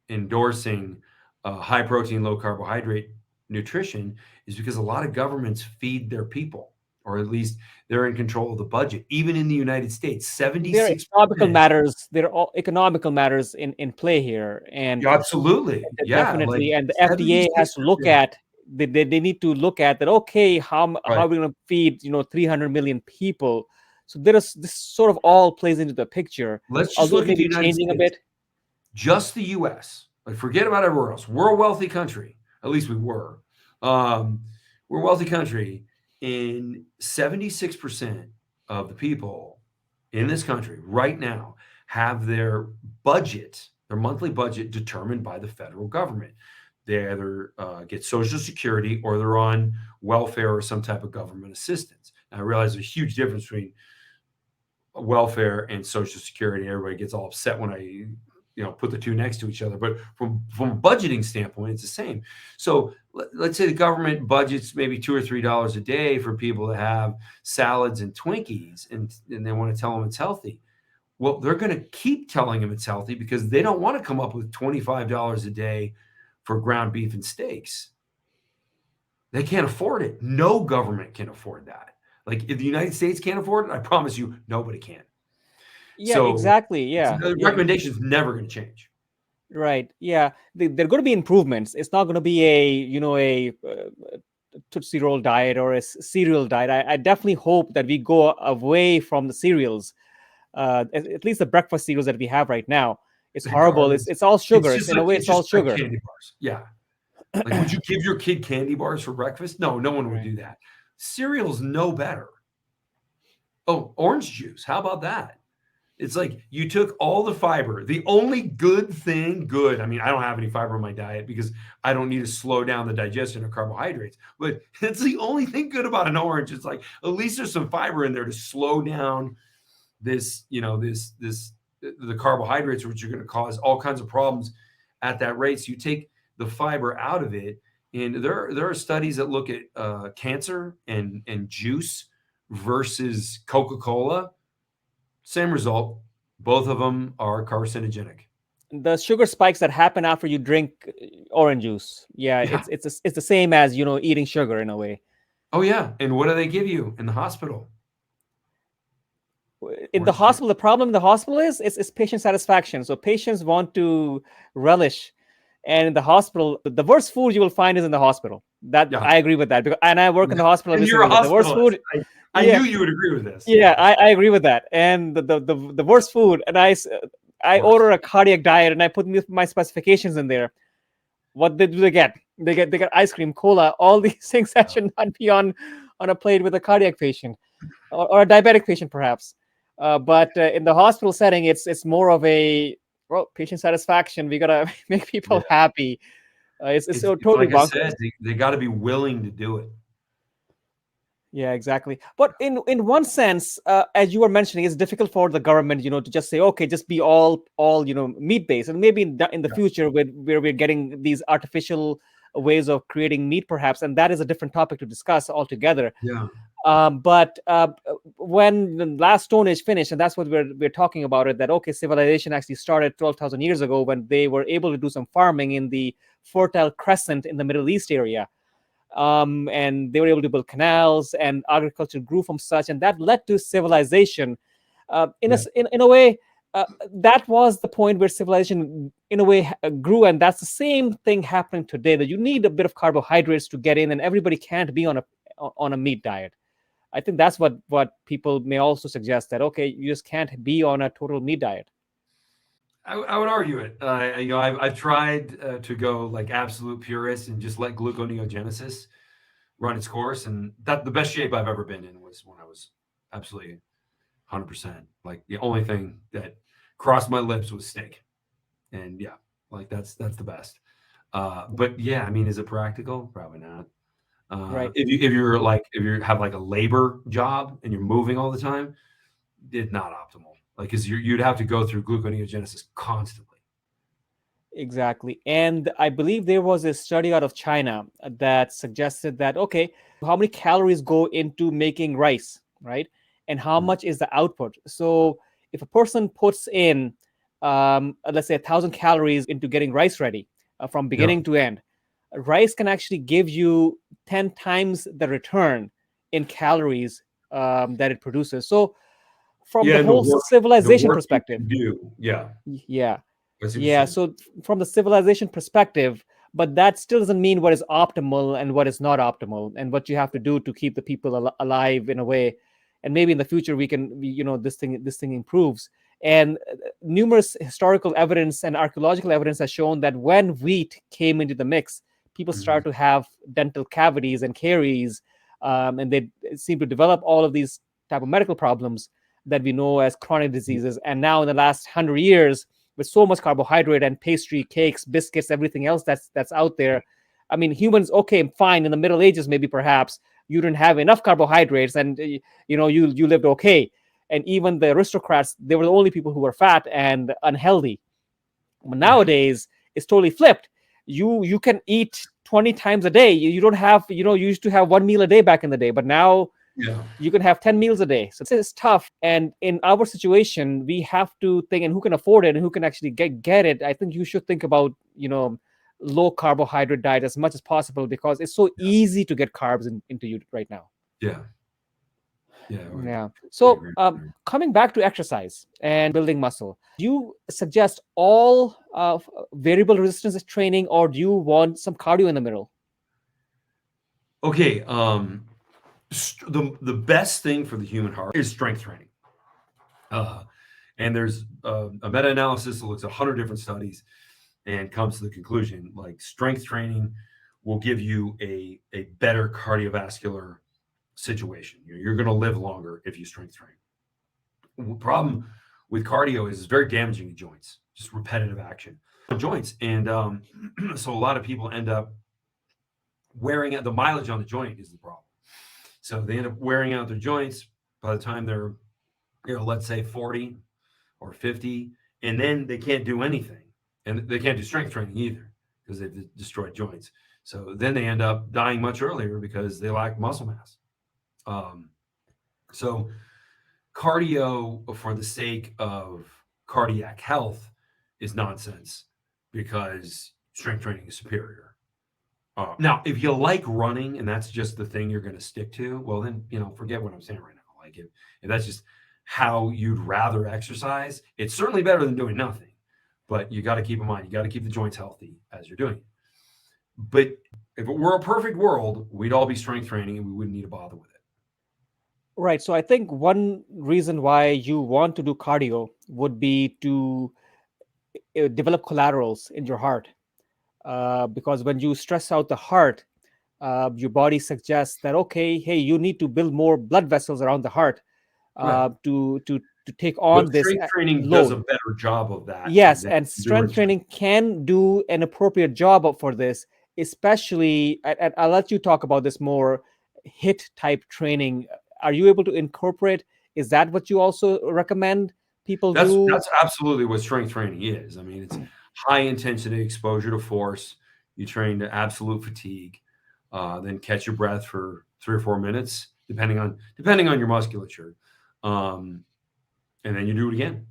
endorsing high protein, low carbohydrate nutrition is because a lot of governments feed their people, or at least they're in control of the budget. Even in the United States, there are 76%. there are all economical matters in play here, and Yeah, absolutely. Yeah, like definitely, and the FDA has to look 76%. at. They need to look at that. Okay, how Right. are we going to feed 300 million people? So there is this sort of all plays into the picture, Let's just although it look may at the be United changing a States. bit. Just the US. Like forget about everywhere else. We're a wealthy country. At least we were. Um, we're a wealthy country, and 76% of the people in this country right now have their monthly budget determined by the federal government. They either get Social Security or they're on welfare or some type of government assistance. Now, I realize there's a huge difference between welfare and Social Security. Everybody gets all upset when I put the two next to each other, but from a budgeting standpoint it's the same. So let's say the government budgets maybe $2 or $3 a day for people to have salads and Twinkies, and they want to tell them it's healthy. Well, they're going to keep telling them it's healthy because they don't want to come up with $25 a day for ground beef and steaks. They can't afford it. No government can afford that. Like if the United States can't afford it, I promise you, nobody can. Yeah, So exactly. Yeah, the yeah. recommendation is never going to change. Right. Yeah. There are going to be improvements. It's not going to be a Tootsie Roll diet or a cereal diet. I definitely hope that we go away from the cereals, at least the breakfast cereals that we have right now. It's They're horrible. garbage. It's all It's sugar. just In a like way, it's all sugar. candy bars. Yeah. Like, would you give your kid candy bars for breakfast? No, no one would Right. do that. Cereal's no better. Oh, orange juice. How about that? It's like you took all the fiber. The only good thing, good, I mean, I don't have any fiber in my diet because I don't need to slow down the digestion of carbohydrates, but it's the only thing good about an orange. It's like at least there's some fiber in there to slow down this, the carbohydrates, which are going to cause all kinds of problems at that rate. So you take the fiber out of it, and there are studies that look at cancer and juice versus Coca-Cola. Same result. Both of them are carcinogenic. The sugar spikes that happen after you drink orange juice. Yeah, Yeah. it's the same as eating sugar in a way. Oh yeah. And what do they give you in the hospital? In the Orange juice. hospital, the problem in the hospital is patient satisfaction. So patients want to relish, and in the hospital, the worst food you will find is in the hospital. That Yeah. I agree with that, because and I work in the hospital And every you're a single day. The worst hospitalist. food, I yeah, knew you would agree with this. yeah, I agree with that. And the worst food, and I Worst. order a cardiac diet, and I put my specifications in there. What do they get? They get ice cream, cola, all these things that should not be on a plate with a cardiac patient or a diabetic patient, perhaps. But in the hospital setting, it's more of a, well, patient satisfaction. We gotta make people Yeah. happy. It's so It's totally like I bonkers. said, they got to be willing to do it. Yeah, exactly. But in one sense, as you were mentioning, it's difficult for the government, to just say, okay, just be all meat based, and maybe in the Yeah. future, where we're getting these artificial ways of creating meat, perhaps, and that is a different topic to discuss altogether. Yeah. But when the last Stone Age finished, and that's what we're talking about it, that okay, civilization actually started 12,000 years ago when they were able to do some farming in the Fertile Crescent in the Middle East area, and they were able to build canals, and agriculture grew from such, and that led to civilization. Yeah. In a way, that was the point where civilization, in a way, grew, and that's the same thing happening today. That you need a bit of carbohydrates to get in, and everybody can't be on a meat diet. I think that's what people may also suggest, that okay, you just can't be on a total meat diet. I would argue it. I've tried to go like absolute purist and just let gluconeogenesis run its course, and that the best shape I've ever been in was when I was absolutely 100%. Like the only thing that crossed my lips was steak, and yeah, like that's the best. But yeah, I mean, is it practical? Probably not. Right. If you have like a labor job and you're moving all the time, it's not optimal. Like, because you'd have to go through gluconeogenesis constantly. Exactly. And I believe there was a study out of China that suggested that, okay, how many calories go into making rice, right? And how Mm. much is the output? So if a person puts in, let's say, 1,000 calories into getting rice ready from Yeah, beginning to end, rice can actually give you 10 times the return in calories that it produces. So from yeah, the and whole the civilization work you perspective, can do. Yeah, yeah, I see what you're yeah. saying. So from the civilization perspective, but that still doesn't mean what is optimal and what is not optimal, and what you have to do to keep the people alive in a way. And maybe in the future this thing improves. And numerous historical evidence and archaeological evidence has shown that when wheat came into the mix, people Mhm. started to have dental cavities and caries, and they seem to develop all of these type of medical problems that we know as chronic diseases. And now in the last 100 years, with so much carbohydrate and pastry, cakes, biscuits, everything else that's out there. I mean, humans, okay, fine. In the Middle Ages, maybe perhaps you didn't have enough carbohydrates, and you lived okay. And even the aristocrats, they were the only people who were fat and unhealthy. But Yeah, nowadays, it's totally flipped. You can eat 20 times a day. You don't have, you used to have one meal a day back in the day, but now yeah. you can have 10 meals a day. So this is tough. And in our situation, we have to think, and who can afford it and who can actually get it. I think you should think about, low carbohydrate diet as much as possible because it's so easy to get carbs into you right now. Yeah. Yeah. I Yeah. completely So agree with you. coming back to exercise and building muscle, do you suggest all variable resistance training, or do you want some cardio in the middle? Okay. The best thing for the human heart is strength training. And there's a meta-analysis that looks at 100 different studies and comes to the conclusion like strength training will give you a better cardiovascular situation. You're going to live longer if you strength train. The problem with cardio is it's very damaging to joints, just repetitive action on joints. And so a lot of people end up wearing out the mileage on the joint is the problem. So they end up wearing out their joints by the time they're, let's say 40 or 50, and then they can't do anything. And they can't do strength training either because they've destroyed joints. So then they end up dying much earlier because they lack muscle mass. So cardio for the sake of cardiac health is nonsense because strength training is superior. Now, if you like running and that's just the thing you're going to stick to, well, then, forget what I'm saying right now. Like if that's just how you'd rather exercise, it's certainly better than doing nothing. But you got to keep in mind, you got to keep the joints healthy as you're doing it. But if it were a perfect world, we'd all be strength training and we wouldn't need to bother with it. Right. So I think one reason why you want to do cardio would be to develop collaterals in your heart. Because when you stress out the heart, your body suggests that, okay, hey, you need to build more blood vessels around the heart Right. to take But on this strength training does a load. better job of that Yes, than and doing strength training can do an appropriate job for this, especially, and I'll let you talk about this more, hit type training. Are you able to incorporate? Is that what you also recommend people do? That's absolutely what strength training is. I mean, it's high intensity exposure to force. You train to absolute fatigue, then catch your breath for 3 or 4 minutes, depending on your musculature, and then you do it again.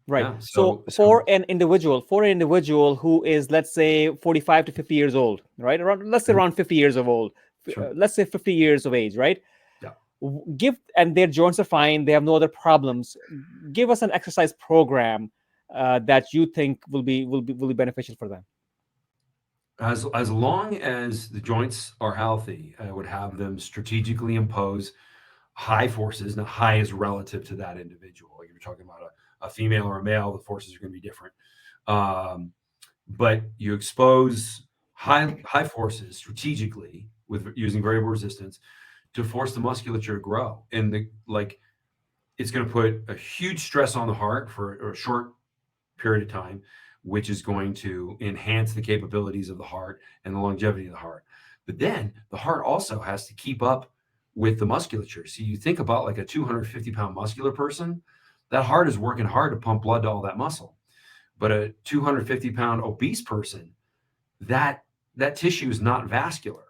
Right. Yeah. So for an individual who is, let's say, 45 to 50 years old, right? Let's say Mhm. around 50 years of old, Sure. let's say 50 years of age, right? Yeah. And their joints are fine, they have no other problems. Give us an exercise program that you think will be beneficial for them. As long as the joints are healthy, I would have them strategically impose high forces. Now, high is relative to that individual. Like if you're talking about a female or a male, the forces are going to be different. But you expose high forces strategically with using variable resistance to force the musculature to grow, and it's going to put a huge stress on the heart for a short period of time, which is going to enhance the capabilities of the heart and the longevity of the heart. But then the heart also has to keep up with the musculature. So you think about like a 250-pound muscular person, that heart is working hard to pump blood to all that muscle. But a 250-pound obese person, that tissue is not vascular.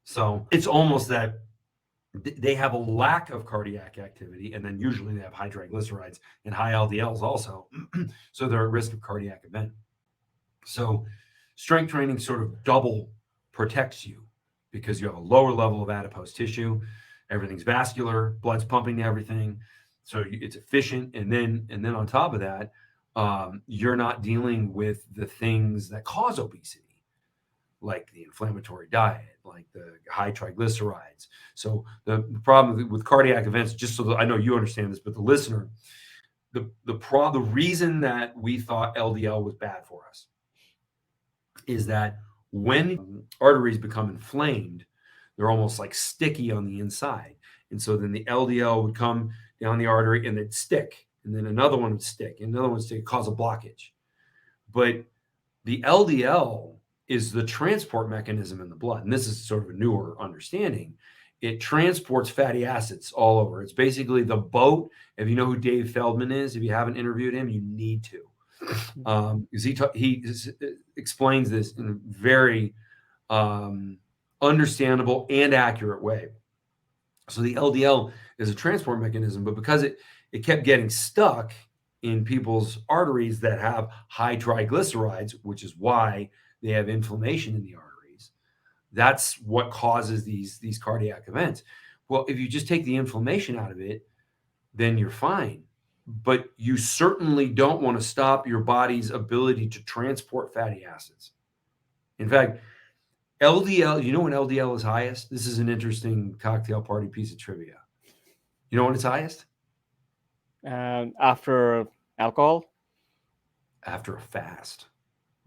So it's almost that they have a lack of cardiac activity, and then usually they have high triglycerides and high LDLs also. So they're at risk of cardiac event. So strength training sort of double protects you because you have a lower level of adipose tissue, everything's vascular, blood's pumping to everything, so it's efficient. And then on top of that, you're not dealing with the things that cause obesity, like the inflammatory diet, like the high triglycerides. So the problem with cardiac events, just so that I know you understand this, but the listener, the reason that we thought LDL was bad for us is that when arteries become inflamed, they're almost like sticky on the inside. And so then the LDL would come down the artery and it'd stick, and then another one would stick, and another one would stick, cause a blockage. But the LDL is the transport mechanism in the blood. And this is sort of a newer understanding. It transports fatty acids all over. It's basically the boat. If you know who Dave Feldman is, if you haven't interviewed him, you need to. Because he explains this in a very understandable and accurate way. So the LDL is a transport mechanism, but because it kept getting stuck in people's arteries that have high triglycerides, which is why they have inflammation in the arteries. That's what causes these cardiac events. Well, if you just take the inflammation out of it, then you're fine. But you certainly don't want to stop your body's ability to transport fatty acids. In fact, LDL, you know when LDL is highest? This is an interesting cocktail party piece of trivia. You know when it's highest? After alcohol. After a fast,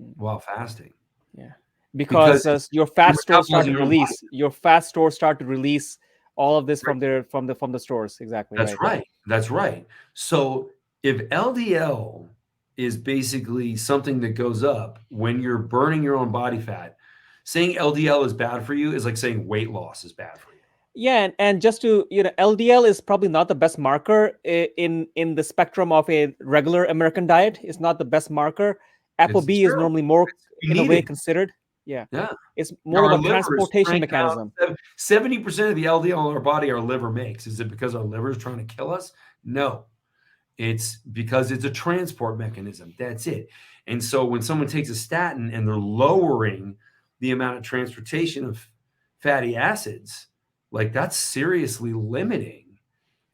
Mm. while fasting. Yeah, Because because your fat you're stores start metabolizing to your own body. release. Your fat stores start to release all of this Right. from the stores. Exactly That's right. right. That's right. So if LDL is basically something that goes up when you're burning your own body fat, saying LDL is bad for you is like saying weight loss is bad for you. Yeah, and just to LDL is probably not the best marker in the spectrum of a regular American diet. It's not the best marker. It's ApoB is true. normally more, You in a need way, it. considered. Yeah, Yeah. it's more of Our a liver is transportation cranking out mechanism. 70% of the LDL in our body our liver makes. Is it because our liver is trying to kill us? No. It's because it's a transport mechanism. That's it. And so when someone takes a statin and they're lowering the amount of transportation of fatty acids, like that's seriously limiting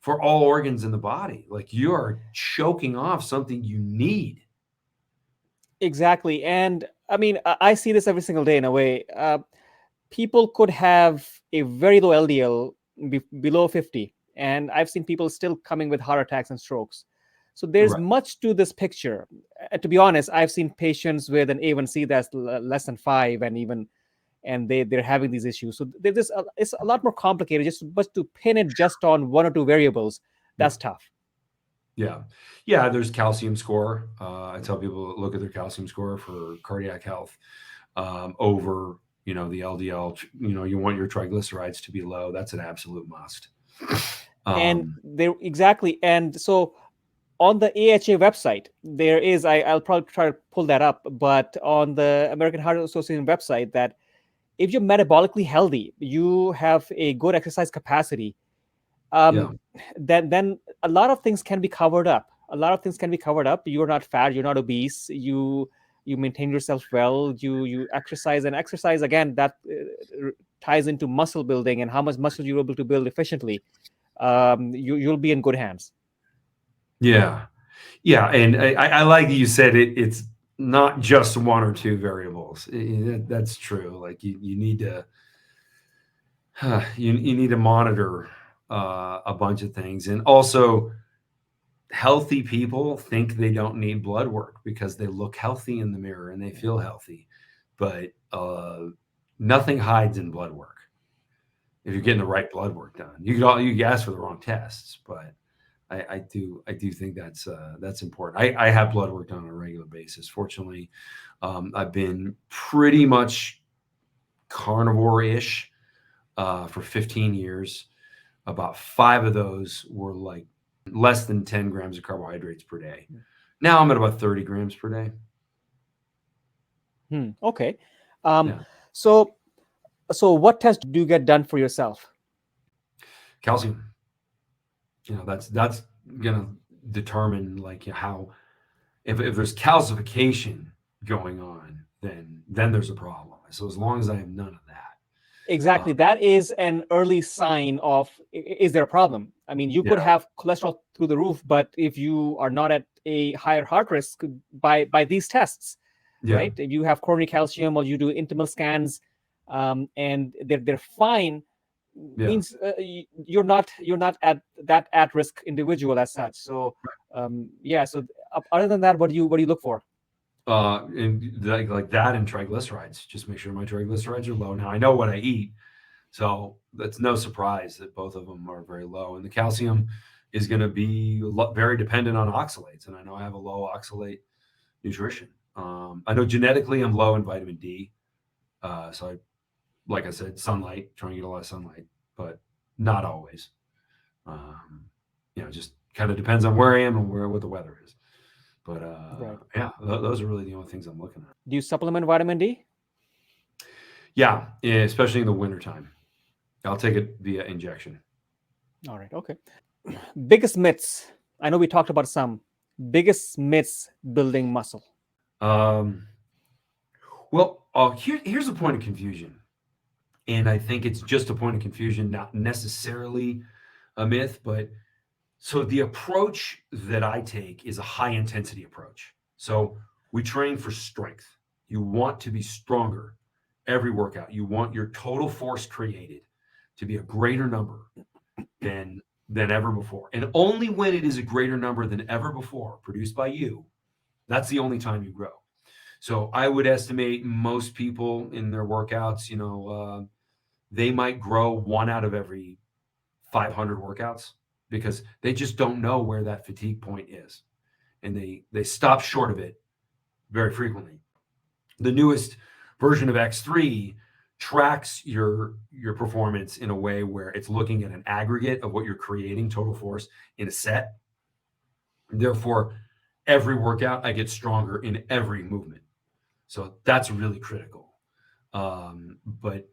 for all organs in the body. Like you are choking off something you need. Exactly, and I mean, I see this every single day in a way. People could have a very low LDL below 50, and I've seen people still coming with heart attacks and strokes. So there's Right. much to this picture. To be honest, I've seen patients with an A1C that's less than 5, and they're having these issues. So it's a lot more complicated. But to pin it just on one or two variables, Yeah. that's tough. Yeah. Yeah. There's calcium score. I tell people to look at their calcium score for cardiac health over, the LDL. You want your triglycerides to be low. That's an absolute must. And Um, they're exactly. And so on the AHA website, there is, I'll probably try to pull that up, but on the American Heart Association website, that if you're metabolically healthy, you have a good exercise capacity, yeah. um, then a lot of things can be covered up. A lot of things can be covered up. You're not fat, you're not obese, you maintain yourself well, you exercise, and exercise again, that ties into muscle building and how much muscle you're able to build efficiently. You'll be in good hands. Yeah. Yeah. And I like that you said it's not just one or two variables. That's true. Like you need to, you need to monitor a bunch of things. And also, healthy people think they don't need blood work because they look healthy in the mirror and they feel healthy, but nothing hides in blood work. If you're getting the right blood work done, you can ask for the wrong tests, but I do think that's important. I have blood work done on a regular basis. Fortunately, I've been pretty much carnivore-ish for 15 years. About 5 of those were like less than 10 grams of carbohydrates per day. Now I'm at about 30 grams per day. Okay. Um, Yeah. so what test do you get done for yourself? Calcium. That's gonna determine like how if there's calcification going on, then there's a problem. So as long as I have none of that, Exactly. That is an early sign of, is there a problem? I mean, you could yeah, have cholesterol through the roof, but if you are not at a higher heart risk by these tests, yeah, right? If you have coronary calcium or you do intimal scans, and they're fine, yeah. means you're not at risk individual as such. So yeah. So other than that, what do you look for? And like that and triglycerides. Just make sure my triglycerides are low. Now I know what I eat, so that's no surprise that both of them are very low. And the calcium is going to be very dependent on oxalates, and I know I have a low oxalate nutrition. I know genetically I'm low in vitamin D, so like I said, sunlight, trying to get a lot of sunlight, but not always. Just kind of depends on where I am and what the weather is. But Right. yeah, those are really the only things I'm looking at. Do you supplement vitamin D? Yeah, especially in the wintertime. I'll take it via injection. All right. Okay. Biggest myths. I know we talked about some. biggest myths building muscle? Um, well, here's a point of confusion. And I think it's just a point of confusion, not necessarily a myth. But so the approach that I take is a high intensity approach. So we train for strength. You want to be stronger every workout. You want your total force created to be a greater number than ever before. And only when it is a greater number than ever before produced by you, that's the only time you grow. So I would estimate most people in their workouts, they might grow one out of every 500 workouts because they just don't know where that fatigue point is, and they stop short of it very frequently. The newest version of X3 tracks your performance in a way where it's looking at an aggregate of what you're creating total force in a set. Therefore, every workout I get stronger in every movement. So that's really critical. But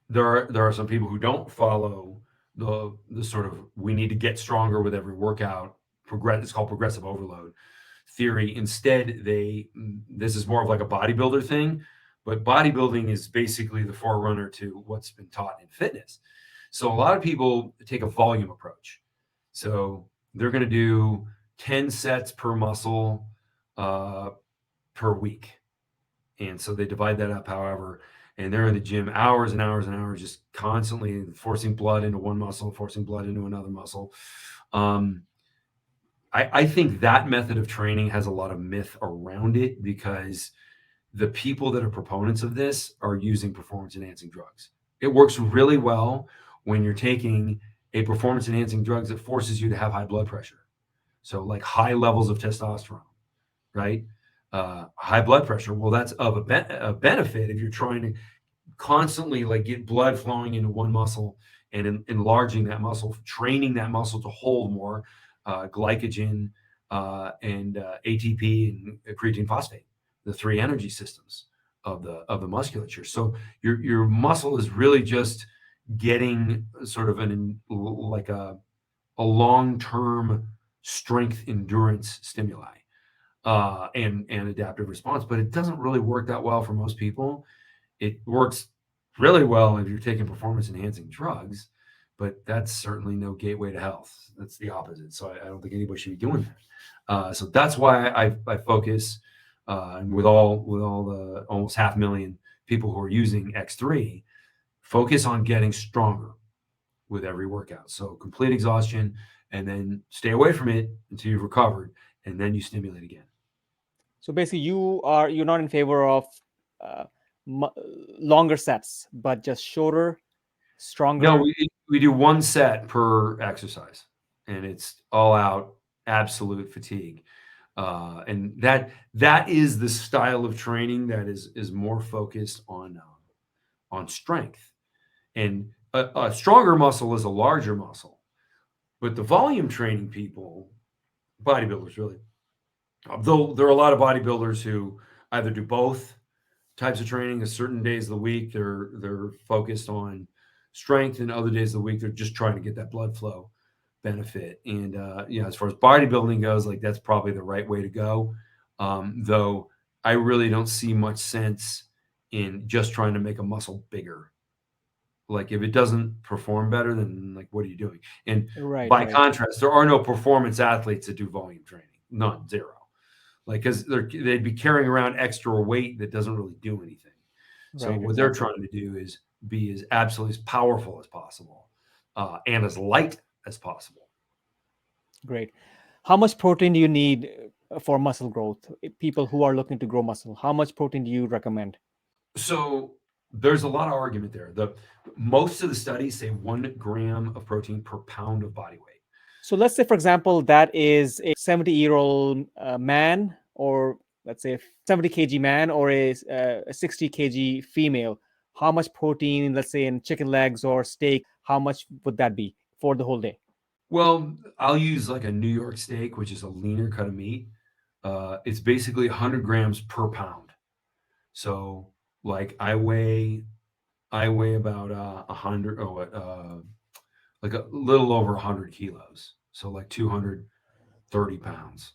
there are some people who don't follow the sort of we need to get stronger with every workout. It's called progressive overload theory. Instead, this is more of like a bodybuilder thing, but bodybuilding is basically the forerunner to what's been taught in fitness. So a lot of people take a volume approach. So they're going to do 10 sets per muscle per week. And so they divide that up, however, and they're in the gym hours and hours and hours, just constantly forcing blood into one muscle, forcing blood into another muscle. I think that method of training has a lot of myth around it because the people that are proponents of this are using performance enhancing drugs. It works really well when you're taking a performance enhancing drugs that forces you to have high blood pressure. So like high levels of testosterone, right? High blood pressure. Well, that's of a benefit if you're trying to constantly like get blood flowing into one muscle and enlarging that muscle, training that muscle to hold more glycogen and ATP and creatine phosphate, the three energy systems of the musculature. So your muscle is really just getting sort of like a long-term strength endurance stimuli and adaptive response, but it doesn't really work that well for most people. It works really well if you're taking performance enhancing drugs, but that's certainly no gateway to health. That's the opposite. So I don't think anybody should be doing that. So that's why I focus, and with all the almost 500,000 people who are using X3, focus on getting stronger with every workout. So complete exhaustion, and then stay away from it until you've recovered, and then you stimulate again. So basically, you're not in favor of uh, mu- longer sets, but just shorter, No, stronger. we do one set per exercise, and it's all out absolute fatigue. And that is the style of training that is more focused on strength. And a stronger muscle is a larger muscle, but the volume training people, bodybuilders really, though there are a lot of bodybuilders who either do both types of training. A certain days of the week they're focused on strength, and other days of the week they're just trying to get that blood flow benefit. And as far as bodybuilding goes, like that's probably the right way to go. Though I really don't see much sense in just trying to make a muscle bigger. Like if it doesn't perform better, then like what are you doing? And Right, by right, contrast, there are no performance athletes that do volume training. None, zero. Like because they'd be carrying around extra weight that doesn't really do anything. So right. what they're Exactly. trying to do is be as absolutely as powerful as possible and as light as possible. Great. How much protein do you need for muscle growth? People who are looking to grow muscle, how much protein do you recommend? So there's a lot of argument there. The most of the studies say 1 gram of protein per pound of body weight. So let's say, for example, that is a 70-year-old man, or let's say a 70 kg man, or a 60 kg female. How much protein, let's say in chicken legs or steak, how much would that be for the whole day? Well, I'll use like a New York steak, which is a leaner cut of meat. It's basically 100 grams per pound. So like I weigh about 100 like a little over 100 kilos. So like 200 30 pounds.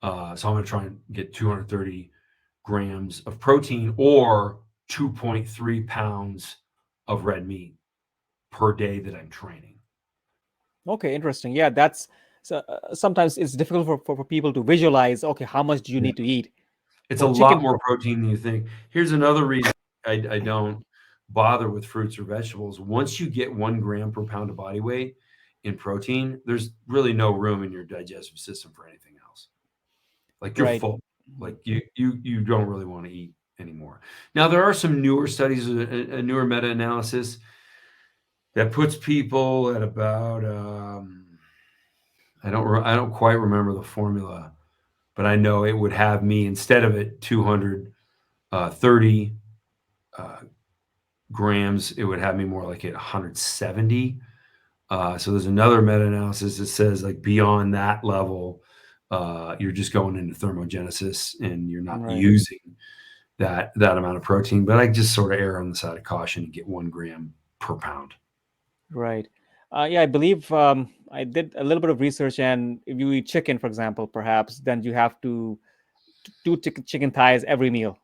So I'm going to try and get 230 grams of protein or 2.3 pounds of red meat per day that I'm training. Okay, interesting. Yeah, that's so, sometimes it's difficult for people to visualize. Okay, how much do you Yeah. need to eat It's a for lot chicken? more protein than you think. Here's another reason I don't bother with fruits or vegetables. Once you get 1 gram per pound of body weight in protein, there's really no room in your digestive system for anything else. Like you're Right. full. Like you don't really want to eat anymore. Now there are some newer studies, a newer meta-analysis that puts people at about I don't quite remember the formula, but I know it would have me instead of at 230 uh, grams, it would have me more like at 170. So there's another meta-analysis that says like beyond that level, you're just going into thermogenesis and you're not Right. using that amount of protein. But I just sort of err on the side of caution and get 1 gram per pound. Right. Yeah, I believe I did a little bit of research, and if you eat chicken, for example, perhaps then you have to do chicken thighs every meal.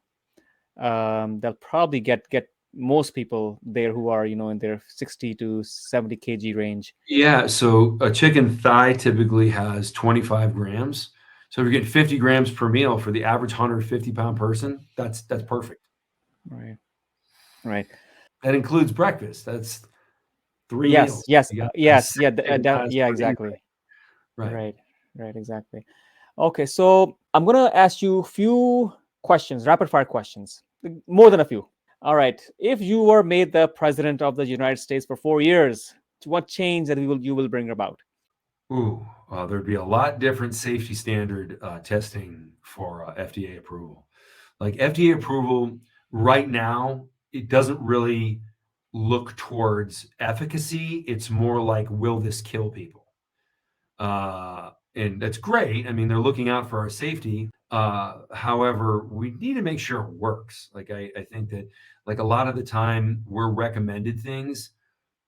They'll probably get most people there who are in their 60 to 70 kg range. Yeah, so a chicken thigh typically has 25 grams. So if you're getting 50 grams per meal for the average 150-pound person, that's perfect. Right. Right. That includes breakfast. That's 3 meals. Yes. Yes. You got Yes. six Yeah. chicken thighs Yeah. for an evening. Exactly. Right. Right. Right. Exactly. Okay. So I'm gonna ask you a few questions, rapid fire questions, more than a few. All right. If you were made the president of the United States for 4 years, what change that you will bring about? Ooh, there'd be a lot different safety standard testing for FDA approval. Like FDA approval right now, it doesn't really look towards efficacy. It's more like, will this kill people? And that's great. I mean, they're looking out for our safety. However, we need to make sure it works. Like I think that like a lot of the time we're recommended things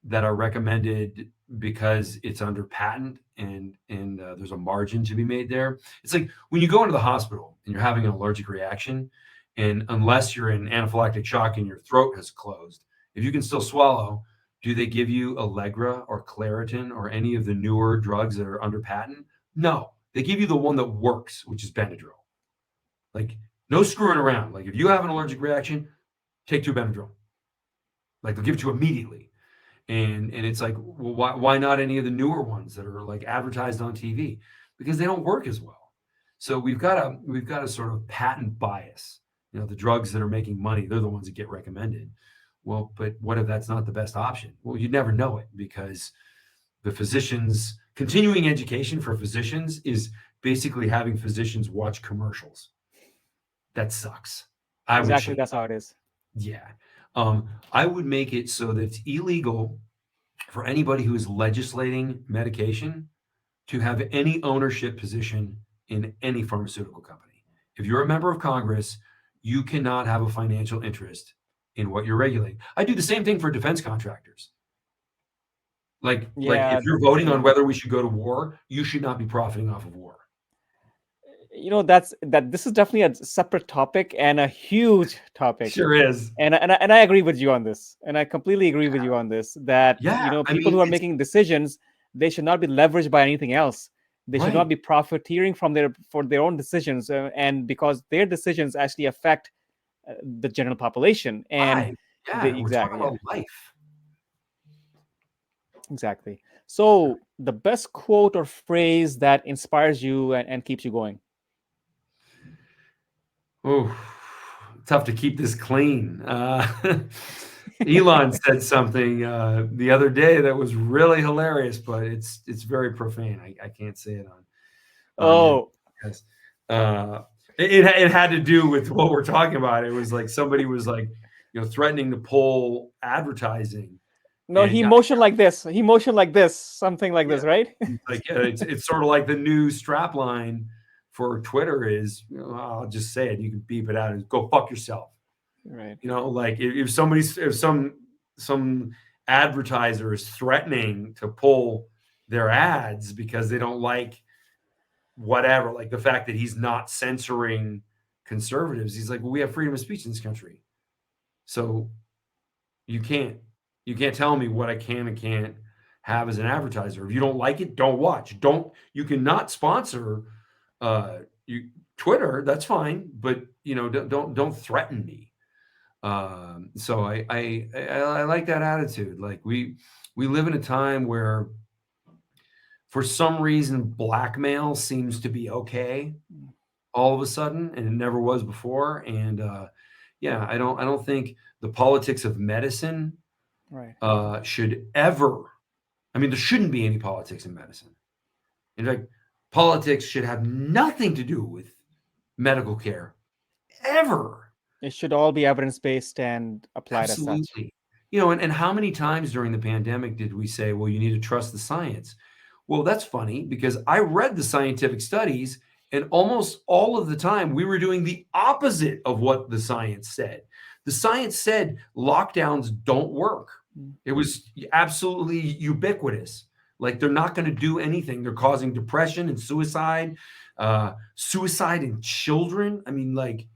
that are recommended because it's under patent and there's a margin to be made there. It's like when you go into the hospital and you're having an allergic reaction, and unless you're in anaphylactic shock and your throat has closed, if you can still swallow, do they give you Allegra or Claritin or any of the newer drugs that are under patent? No, they give you the one that works, which is Benadryl. Like no screwing around. Like if you have an allergic reaction, take 2 Benadryl. Like they'll give it to you immediately. And it's like, well, why not any of the newer ones that are like advertised on TV? Because they don't work as well. So we've got a sort of patent bias. You know, the drugs that are making money, they're the ones that get recommended. Well, but what if that's not the best option? Well, you never know it because the physicians continuing education for physicians is basically having physicians watch commercials. That sucks. I would Exactly. change. That's how it is. Yeah. I would make it so that it's illegal for anybody who is legislating medication to have any ownership position in any pharmaceutical company. If you're a member of Congress, you cannot have a financial interest in what you're regulating. I do the same thing for defense contractors. Like Yeah. if you're voting on Yeah. whether we should go to war, you should not be profiting off of war. This is definitely a separate topic and a huge topic. Sure is. And I agree with you on this. And I completely agree with you on this that Yeah, I people mean who are it's making decisions, they should not be leveraged by anything else. They should not right. be profiteering from their own decisions, and because their decisions actually affect the general population. And Live. they Yeah, we're talking exactly, yeah, about life. exactly. So the best quote or phrase that inspires you and keeps you going. Oh, tough to keep this clean. Elon said something the other day that was really hilarious, but it's very profane. I can't say it on your Oh, podcast. Uh, it had to do with what we're talking about. It was like somebody was like, threatening to pull advertising, no, and he motioned like this. He motioned like this, something like yeah, this, right? it's like yeah, it's sort of like the new strap line for Twitter is, I'll just say it. You can beep it out. Is go fuck yourself. Right. Like if some advertiser is threatening to pull their ads because they don't like whatever, like the fact that he's not censoring conservatives. He's like, well, we have freedom of speech in this country, so you can't tell me what I can and can't have as an advertiser. If you don't like it, don't watch. Don't You cannot sponsor you Twitter. That's fine, but don't threaten me. So I like that attitude. Like we live in a time where for some reason blackmail seems to be okay all of a sudden, and it never was before. And yeah, I don't think the politics of medicine Right. should ever. I mean, there shouldn't be any politics in medicine. In fact, politics should have nothing to do with medical care ever. It should all be evidence-based and applied as such. Absolutely. And how many times during the pandemic did we say, well, you need to trust the science? Well, that's funny because I read the scientific studies, and almost all of the time we were doing the opposite of what the science said. The science said lockdowns don't work. It was absolutely ubiquitous. Like they're not going to do anything. They're causing depression and suicide in children. I mean, like,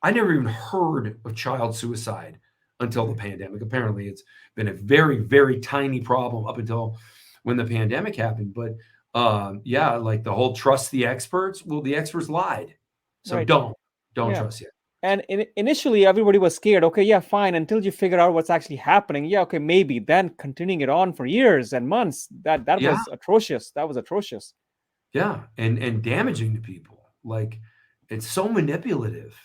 I never even heard of child suicide until the pandemic. Apparently, it's been a very, very tiny problem up until when the pandemic happened. But yeah, like the whole trust the experts. Well, the experts lied, so Right. don't Yeah. trust it. And initially, everybody was scared. Okay, yeah, fine. Until you figure out what's actually happening, yeah, okay, maybe. Then continuing it on for years and months, that Yeah, was atrocious. That was atrocious. yeah, and damaging to people. Like it's so manipulative.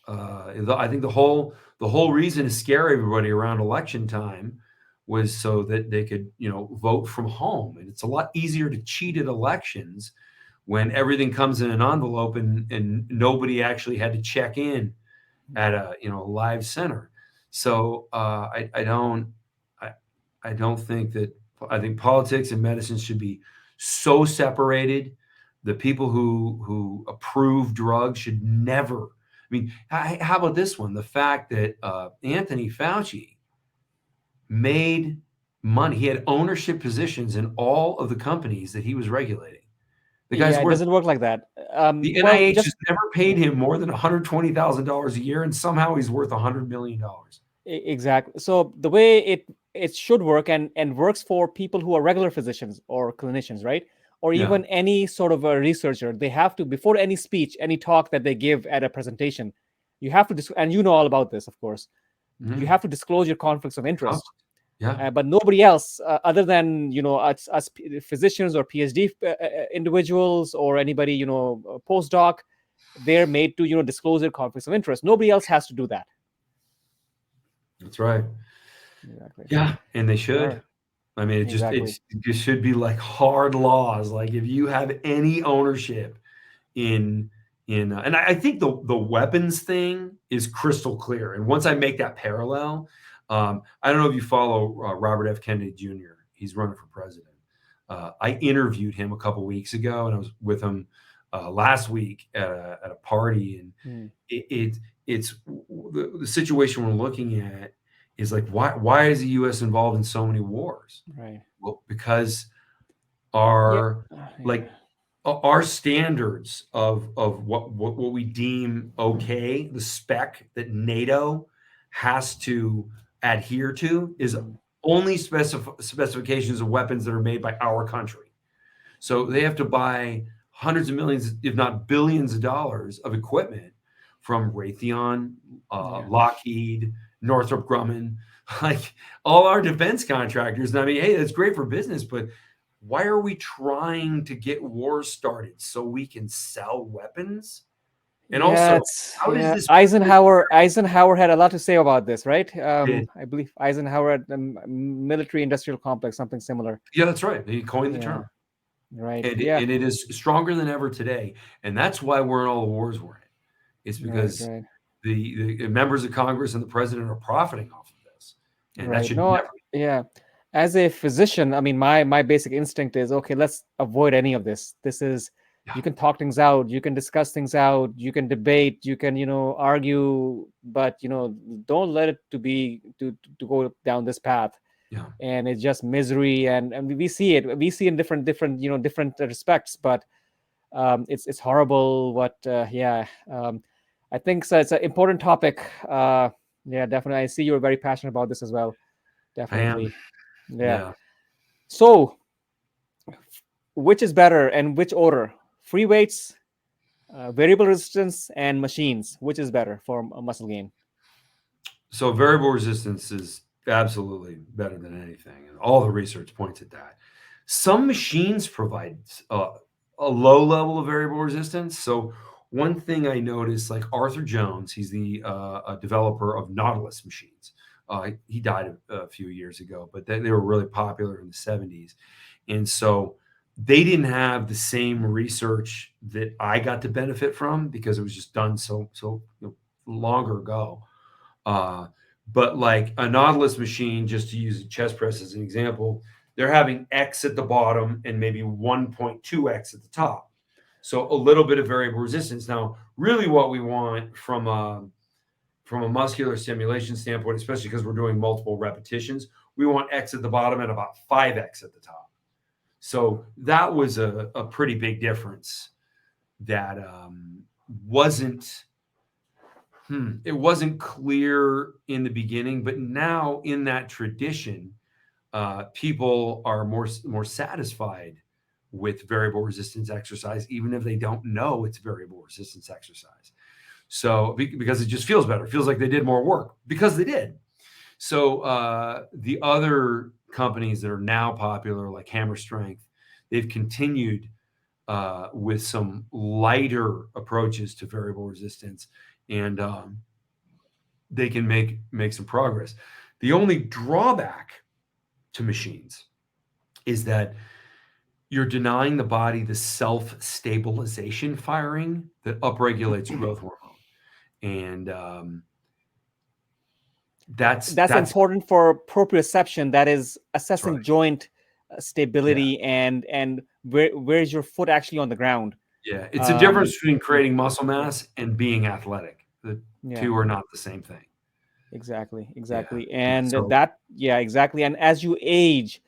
I think the whole reason to scare everybody around election time was so that they could vote from home, and it's a lot easier to cheat at elections when everything comes in an envelope and nobody actually had to check in at a live center. So I don't think that. I think politics and medicine should be so separated. The people who approve drugs should never. I mean, how about this one? The fact that Anthony Fauci made money. He had ownership positions in all of the companies that he was regulating. The guy's Yeah, it worth. doesn't work like that. The Well, NIH has just never paid him more than $120,000 a year, and somehow he's worth $100 million. exactly. So the way it should work and works for people who are regular physicians or clinicians, right? Or Yeah. even any sort of a researcher, they have to, before any speech, any talk that they give at a presentation, you have to, and you know all about this, of course, you Mhm. have to disclose your conflicts of Oh, interest. yeah. But nobody else, other than us physicians or PhD individuals or anybody postdoc, they're made to disclose their conflicts of interest. Nobody else has to do that. That's right. Exactly. Yeah, and they should. Sure. I mean, Exactly. it just should be like hard laws. Like if you have any ownership in and I think the weapons thing is crystal clear. And once I make that parallel, I don't know if you follow Robert F. Kennedy Jr. He's running for president. I interviewed him a couple weeks ago, and I was with him last week at a party, and it's the situation we're looking at is like why is the U.S. involved in so many wars? Right. Well, because Yeah. our Yeah. like our standards of what we deem okay, the spec that NATO has to adhere to is only specifications of weapons that are made by our country. So they have to buy hundreds of millions, if not billions of dollars of equipment from Raytheon, Yeah. Lockheed, Northrop Grumman, like all our defense contractors. And I mean, hey, that's great for business, but why are we trying to get wars started so we can sell weapons? And also, how does this Eisenhower had a lot to say about this, right? did? I believe Eisenhower had the military industrial complex, something similar. Yeah, that's right. He coined the Yeah. term, Right. and Yeah. it is stronger than ever today. And that's why we're in all the wars we're in. It's because Right. the members of Congress and the president are profiting off of this, and that Right. should No. never. Yeah. As a physician, I mean, my basic instinct is, okay, let's avoid any of this. This is, Yeah, you can talk things out, you can discuss things out, you can debate, you can argue, but don't let it to go down this path. yeah, And it's just misery, and we see it in different different respects. But It's horrible. What? Yeah. I think so. It's an important topic. Yeah, definitely. I see you're very passionate about this as well. I am. Definitely. Yeah. Yeah. So, which is better and which order? Free weights, variable resistance, and machines. Which is better for muscle gain? So variable resistance is absolutely better than anything, and all the research points at that. Some machines provide a low level of variable resistance. So one thing I noticed, like Arthur Jones, he's the a developer of Nautilus machines. He died a few years ago, but they were really popular in the 70s. And so they didn't have the same research that I got to benefit from because it was just done so longer ago. Uh, but like a Nautilus machine, just to use a chest press as an example, they're having X at the bottom and maybe 1.2X at the top. So a little bit of variable resistance. Now, really what we want from a muscular stimulation standpoint, especially because we're doing multiple repetitions, we want X at the bottom and about 5X at the top. So that was a pretty big difference that wasn't it wasn't clear in the beginning, but now in that tradition, people are more satisfied with variable resistance exercise, even if they don't know it's variable resistance exercise. So because it just feels better, it feels like they did more work because they did. So the other companies that are now popular, like Hammer Strength, they've continued with some lighter approaches to variable resistance, and they can make some progress. The only drawback to machines is that you're denying the body the self-stabilization firing that upregulates growth hormone, and That's that's important for proprioception. That is right. assessing joint Yeah, stability and where's your foot actually on the ground. yeah. It's a Um, difference between yeah, creating muscle yeah, mass and being athletic. The yeah. two are not the same thing. Exactly, Yeah, exactly. yeah. And So that, yeah, exactly. And as you age,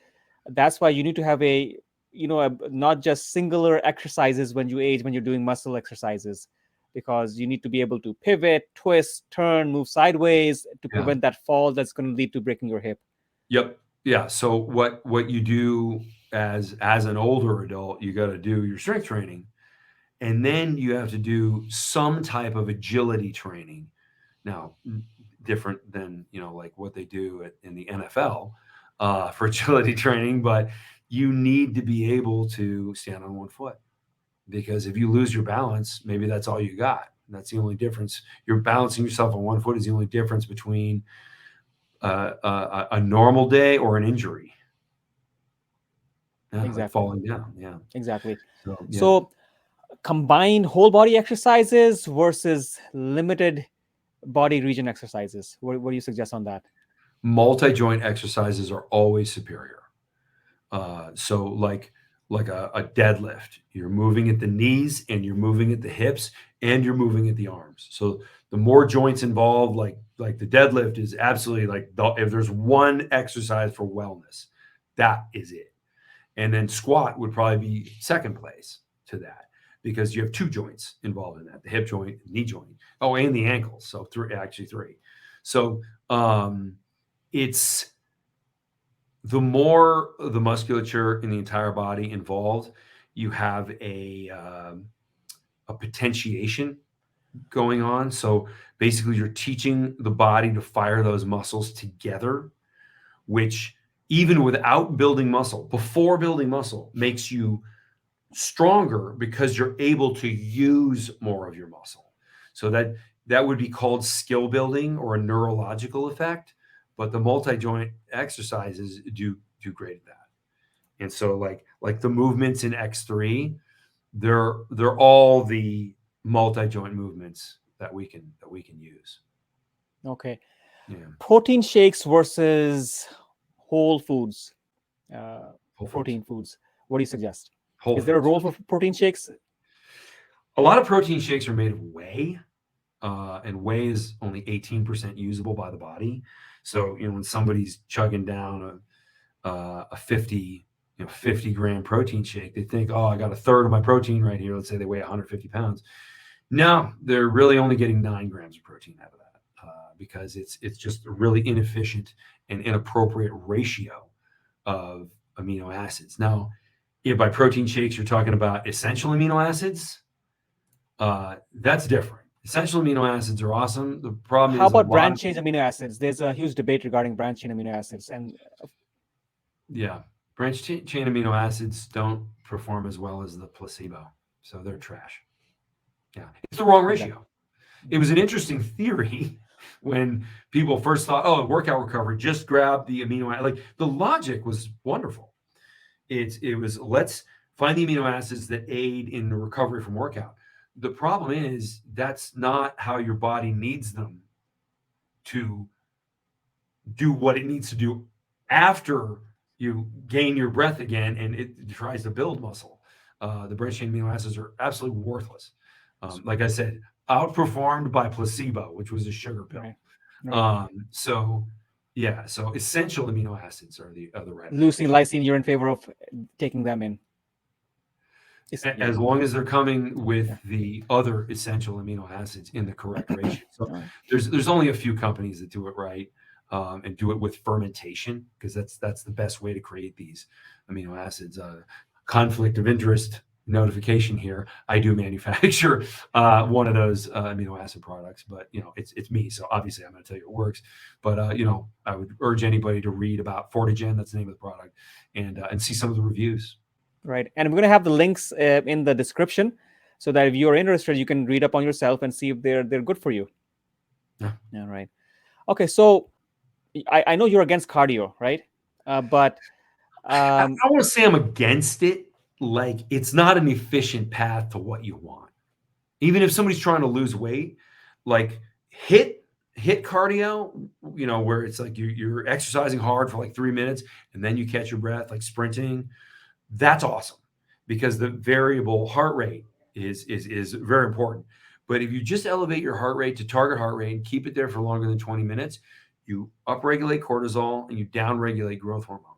that's why you need to have not just singular exercises when you age, when you're doing muscle exercises, because you need to be able to pivot, twist, turn, move sideways to yeah. prevent that fall that's going to lead to breaking your hip. Yep. Yeah. So what you do as an older adult, you got to do your strength training, and then you have to do some type of agility training. Now, different than like what they do in the NFL for agility training, but you need to be able to stand on one foot because if you lose your balance, maybe that's all you got. That's the only difference. You're balancing yourself on one foot is the only difference between a normal day or an injury. Yeah, like Exactly, falling down. Yeah. exactly. So yeah, So combined whole body exercises versus limited body region exercises. What do you suggest on that? multi-joint exercises are always superior. So like a deadlift, you're moving at the knees and you're moving at the hips and you're moving at the arms. So the more joints involved, like the deadlift is absolutely if there's one exercise for wellness, that is it. And then squat would probably be second place to that because you have two joints involved in that: the hip joint, knee joint, oh, and the ankles. So three. So it's the more the musculature in the entire body involved, you have a potentiation going on. So basically, you're teaching the body to fire those muscles together, which even without building muscle, before building muscle, makes you stronger because you're able to use more of your muscle. So that would be called skill building or a neurological effect. But the multi-joint exercises do great at that. And so like the movements in X3, they're all the multi-joint movements that we can use. Okay. Yeah, Protein shakes versus whole foods, uh, Whole Foods. protein foods. What do you suggest? Whole Is there a Foods. role for protein shakes? A lot of protein shakes are made of whey, and whey is only 18% usable by the body. So when somebody's chugging down a 50 50-gram protein shake, they think, oh, I got a third of my protein right here. Let's say they weigh 150 pounds. No, they're really only getting 9 grams of protein out of that because it's just a really inefficient and inappropriate ratio of amino acids. Now, if by protein shakes you're talking about essential amino acids, that's different. Essential amino acids are awesome. The problem How is about branch chain amino acids? There's a huge debate regarding branch chain amino acids, and branch chain amino acids don't perform as well as the placebo, so they're trash. Yeah, it's the wrong ratio. It was an interesting theory when people first thought, oh, workout recovery, just grab the amino acid. Like the logic was wonderful. It was let's find the amino acids that aid in the recovery from workout. The problem is that's not how your body needs them to do what it needs to do after you gain your breath again and it tries to build muscle. The branch chain amino acids are absolutely worthless. Like I said, outperformed by placebo, which was a sugar pill. Right. So essential amino acids are the right. Leucine, lysine, you're in favor of taking them in. As long as they're coming with the other essential amino acids in the correct ratio. So there's only a few companies that do it right and do it with fermentation, because that's the best way to create these amino acids. Conflict of interest notification here. I do manufacture one of those amino acid products, but it's me, so obviously I'm going to tell you it works. But I would urge anybody to read about Fortigen, that's the name of the product, and see some of the reviews. Right, and we're going to have the links in the description, so that if you're interested, you can read up on yourself and see if they're good for you. Yeah. Right. Okay, so I know you're against cardio, right? But I want to say I'm against it. Like, it's not an efficient path to what you want. Even if somebody's trying to lose weight, like hit cardio, where it's like you're exercising hard for like 3 minutes and then you catch your breath, like sprinting. That's awesome, because the variable heart rate is very important. But if you just elevate your heart rate to target heart rate and keep it there for longer than 20 minutes, you upregulate cortisol and you downregulate growth hormone.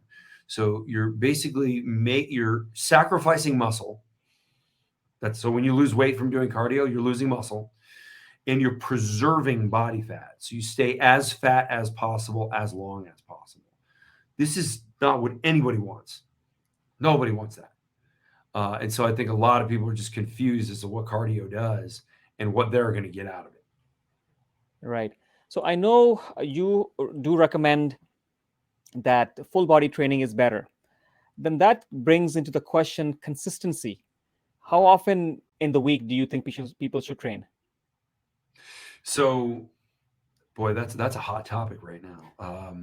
So you're basically you're sacrificing muscle. So when you lose weight from doing cardio, you're losing muscle, and you're preserving body fat. So you stay as fat as possible, as long as possible. This is not what anybody wants. Nobody wants that. And so I think a lot of people are just confused as to what cardio does and what they're going to get out of it. Right. So I know you do recommend that full body training is better. Then that brings into the question consistency. How often in the week do you think people should train? So, boy, that's a hot topic right now.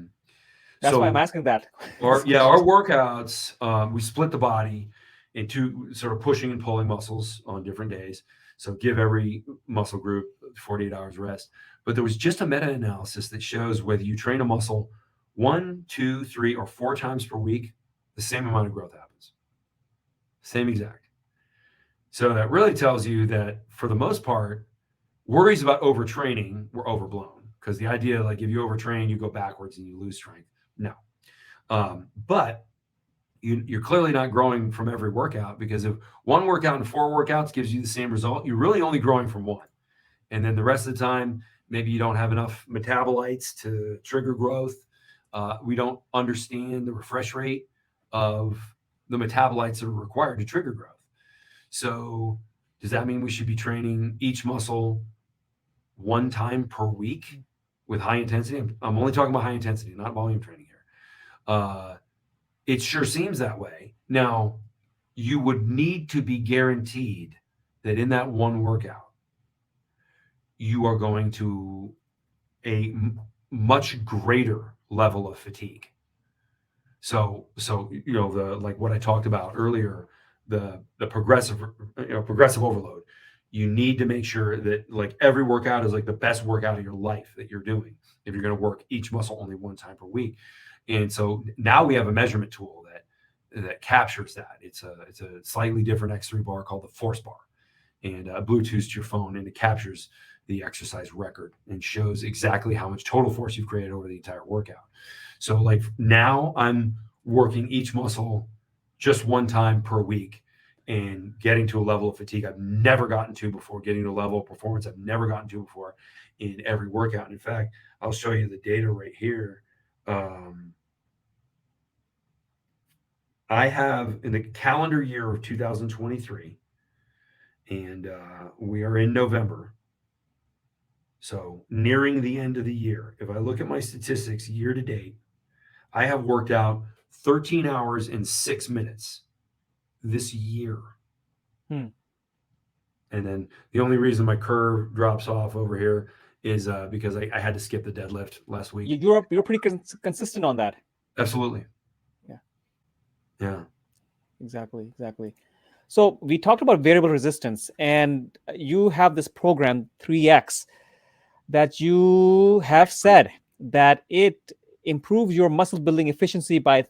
That's why I'm asking that. Our workouts, we split the body into sort of pushing and pulling muscles on different days. So give every muscle group 48 hours rest. But there was just a meta-analysis that shows whether you train a muscle 1, 2, 3, or 4 times per week, the same amount of growth happens. Same exact. So that really tells you that for the most part, worries about overtraining were overblown, because the idea, like, if you overtrain, you go backwards and you lose strength. No. But you're clearly not growing from every workout, because if one workout and 4 workouts gives you the same result, you're really only growing from one. And then the rest of the time, maybe you don't have enough metabolites to trigger growth. We don't understand the refresh rate of the metabolites that are required to trigger growth. So does that mean we should be training each muscle 1 time per week with high intensity? I'm only talking about high intensity, not volume training here. It sure seems that way. Now, you would need to be guaranteed that in that one workout, you are going to a much greater level of fatigue. So like what I talked about earlier, the progressive overload. You need to make sure that, like, every workout is like the best workout of your life that you're doing if you're going to work each muscle only 1 time per week. And so now we have a measurement tool that captures that. It's a slightly different X3 bar called the Force Bar, and Bluetooth to your phone, and it captures the exercise record and shows exactly how much total force you've created over the entire workout. So, like, now I'm working each muscle just one time per week and getting to a level of fatigue I've never gotten to before, getting to a level of performance I've never gotten to before in every workout. And in fact, I'll show you the data right here. I have in the calendar year of 2023, and we are in November. So nearing the end of the year, if I look at my statistics year to date, I have worked out 13 hours and 6 minutes this year. Hmm. And then the only reason my curve drops off over here is because I had to skip the deadlift last week. You're pretty consistent on that. Absolutely. Yeah. Yeah. Exactly. So we talked about variable resistance, and you have this program 3X that you have said that it improves your muscle building efficiency by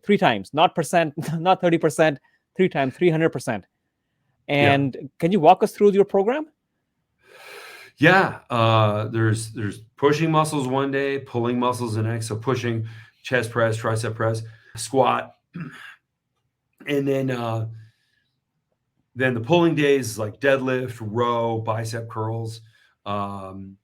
3 times, not percent, not 30%, 3 times, 300%. And can you walk us through your program? Yeah. There's pushing muscles one day, pulling muscles the next. So pushing, chest press, tricep press, squat, and then the pulling days like deadlift, row, bicep curls, and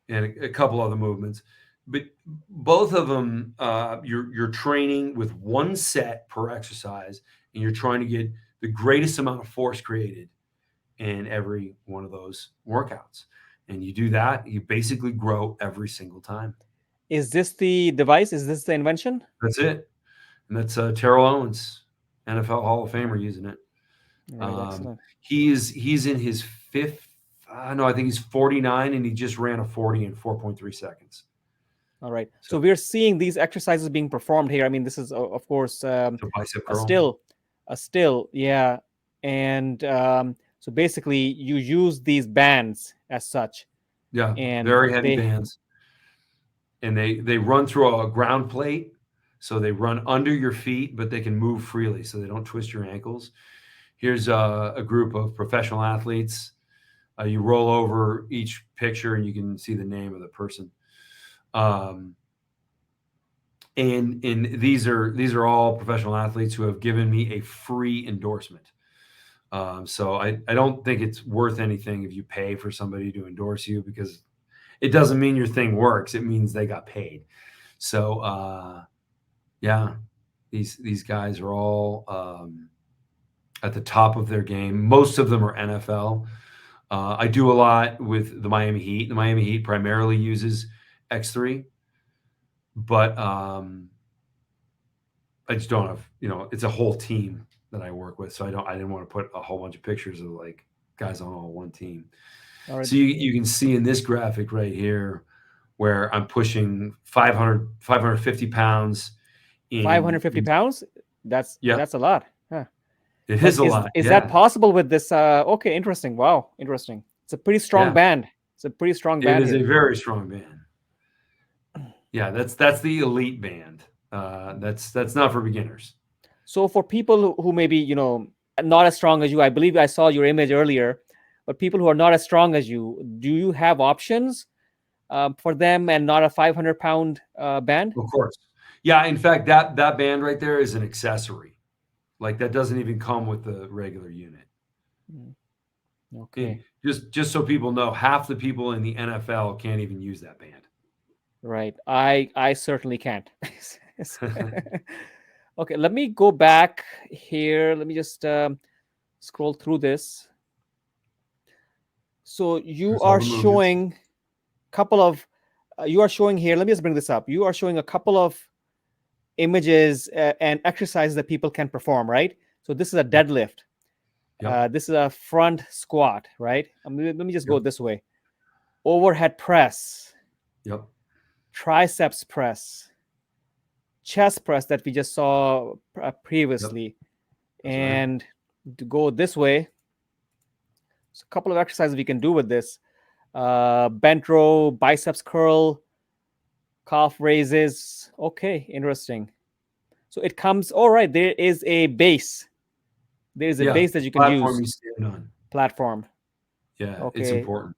a couple other movements. But both of them, you're training with one set per exercise, and you're trying to get the greatest amount of force created in every one of those workouts. And you do that, you basically grow every single time. Is this the device? Is this the invention? That's it. And that's Terrell Owens, NFL Hall of Famer, using it. Right, excellent. He's in his fifth. No, I think he's 49, and he just ran a 40 in 4.3 seconds. All right. So we're seeing these exercises being performed here. I mean, this is of course a bicep curl. a still, yeah. And so basically, you use these bands as such. Yeah, and very heavy bands, and they run through a ground plate, so they run under your feet, but they can move freely, so they don't twist your ankles. Here's a group of professional athletes. You roll over each picture, and you can see the name of the person. And these are all professional athletes who have given me a free endorsement. So I don't think it's worth anything if you pay for somebody to endorse you, because it doesn't mean your thing works. It means they got paid. So yeah, these guys are all at the top of their game. Most of them are NFL. I do a lot with the Miami Heat. The Miami Heat primarily uses X3, but I just don't have, it's a whole team that I work with. So I didn't want to put a whole bunch of pictures of like guys on all one team. All right. So you can see in this graphic right here where I'm pushing 550 pounds. 550 pounds? That's a lot. Huh. It is a lot. Is that possible with this? Okay, interesting. Wow, interesting. It's a pretty strong band. It's a pretty strong band. It is a very strong band. Yeah, that's the elite band. That's not for beginners. So for people who maybe not as strong as you, I believe I saw your image earlier, but people who are not as strong as you, do you have options for them and not a 500-pound band? Of course. Yeah, in fact, that band right there is an accessory. Like that doesn't even come with the regular unit. Okay. Just so people know, half the people in the NFL can't even use that band. Right. I certainly can't. Okay, let me go back here. Let me just scroll through this. So you are showing a couple of, you are showing here, let me just bring this up. You are showing a couple of images and exercises that people can perform, right? So this is a deadlift. Yep. This is a front squat, right? Let me just go this way. Overhead press. Yep. Triceps press. Chest press that we just saw previously. Yep. And to go this way, so a couple of exercises we can do with this. Bent row, biceps curl, calf raises. Okay, interesting. So it comes, all right, there is a base. There is a base that you can platform use. You stand on. Platform. Yeah, okay. It's important.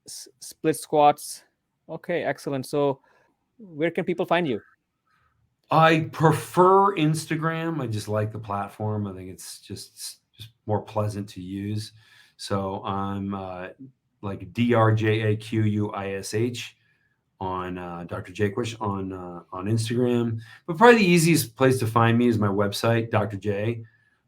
Split squats. Okay, excellent. So where can people find you? I prefer Instagram. I just like the platform. I think it's just more pleasant to use. So I'm like DRJAQUISH on Dr. Jaquish on Instagram. But probably the easiest place to find me is my website, Dr. J.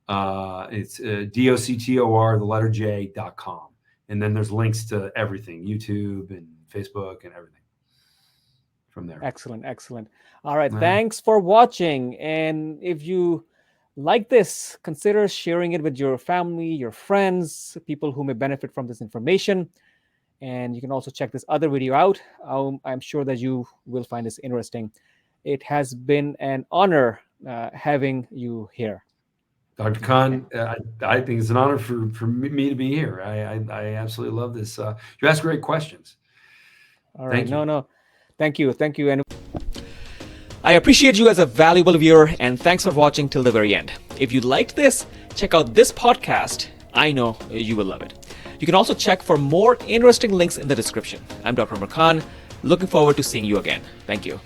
It's DOCTOR, the letter J.com. And then there's links to everything, YouTube and Facebook and everything from there. Excellent, excellent. All right, Yeah. thanks for watching. And if you like this, consider sharing it with your family, your friends, people who may benefit from this information. And you can also check this other video out. I'm sure that you will find this interesting. It has been an honor having you here. Dr. Khan, I think it's an honor for me to be here. I absolutely love this. You ask great questions. All right. Thank you. No. Thank you. And I appreciate you as a valuable viewer, and thanks for watching till the very end. If you liked this, check out this podcast. I know you will love it. You can also check for more interesting links in the description. I'm Dr. Umer Khan. Looking forward to seeing you again. Thank you.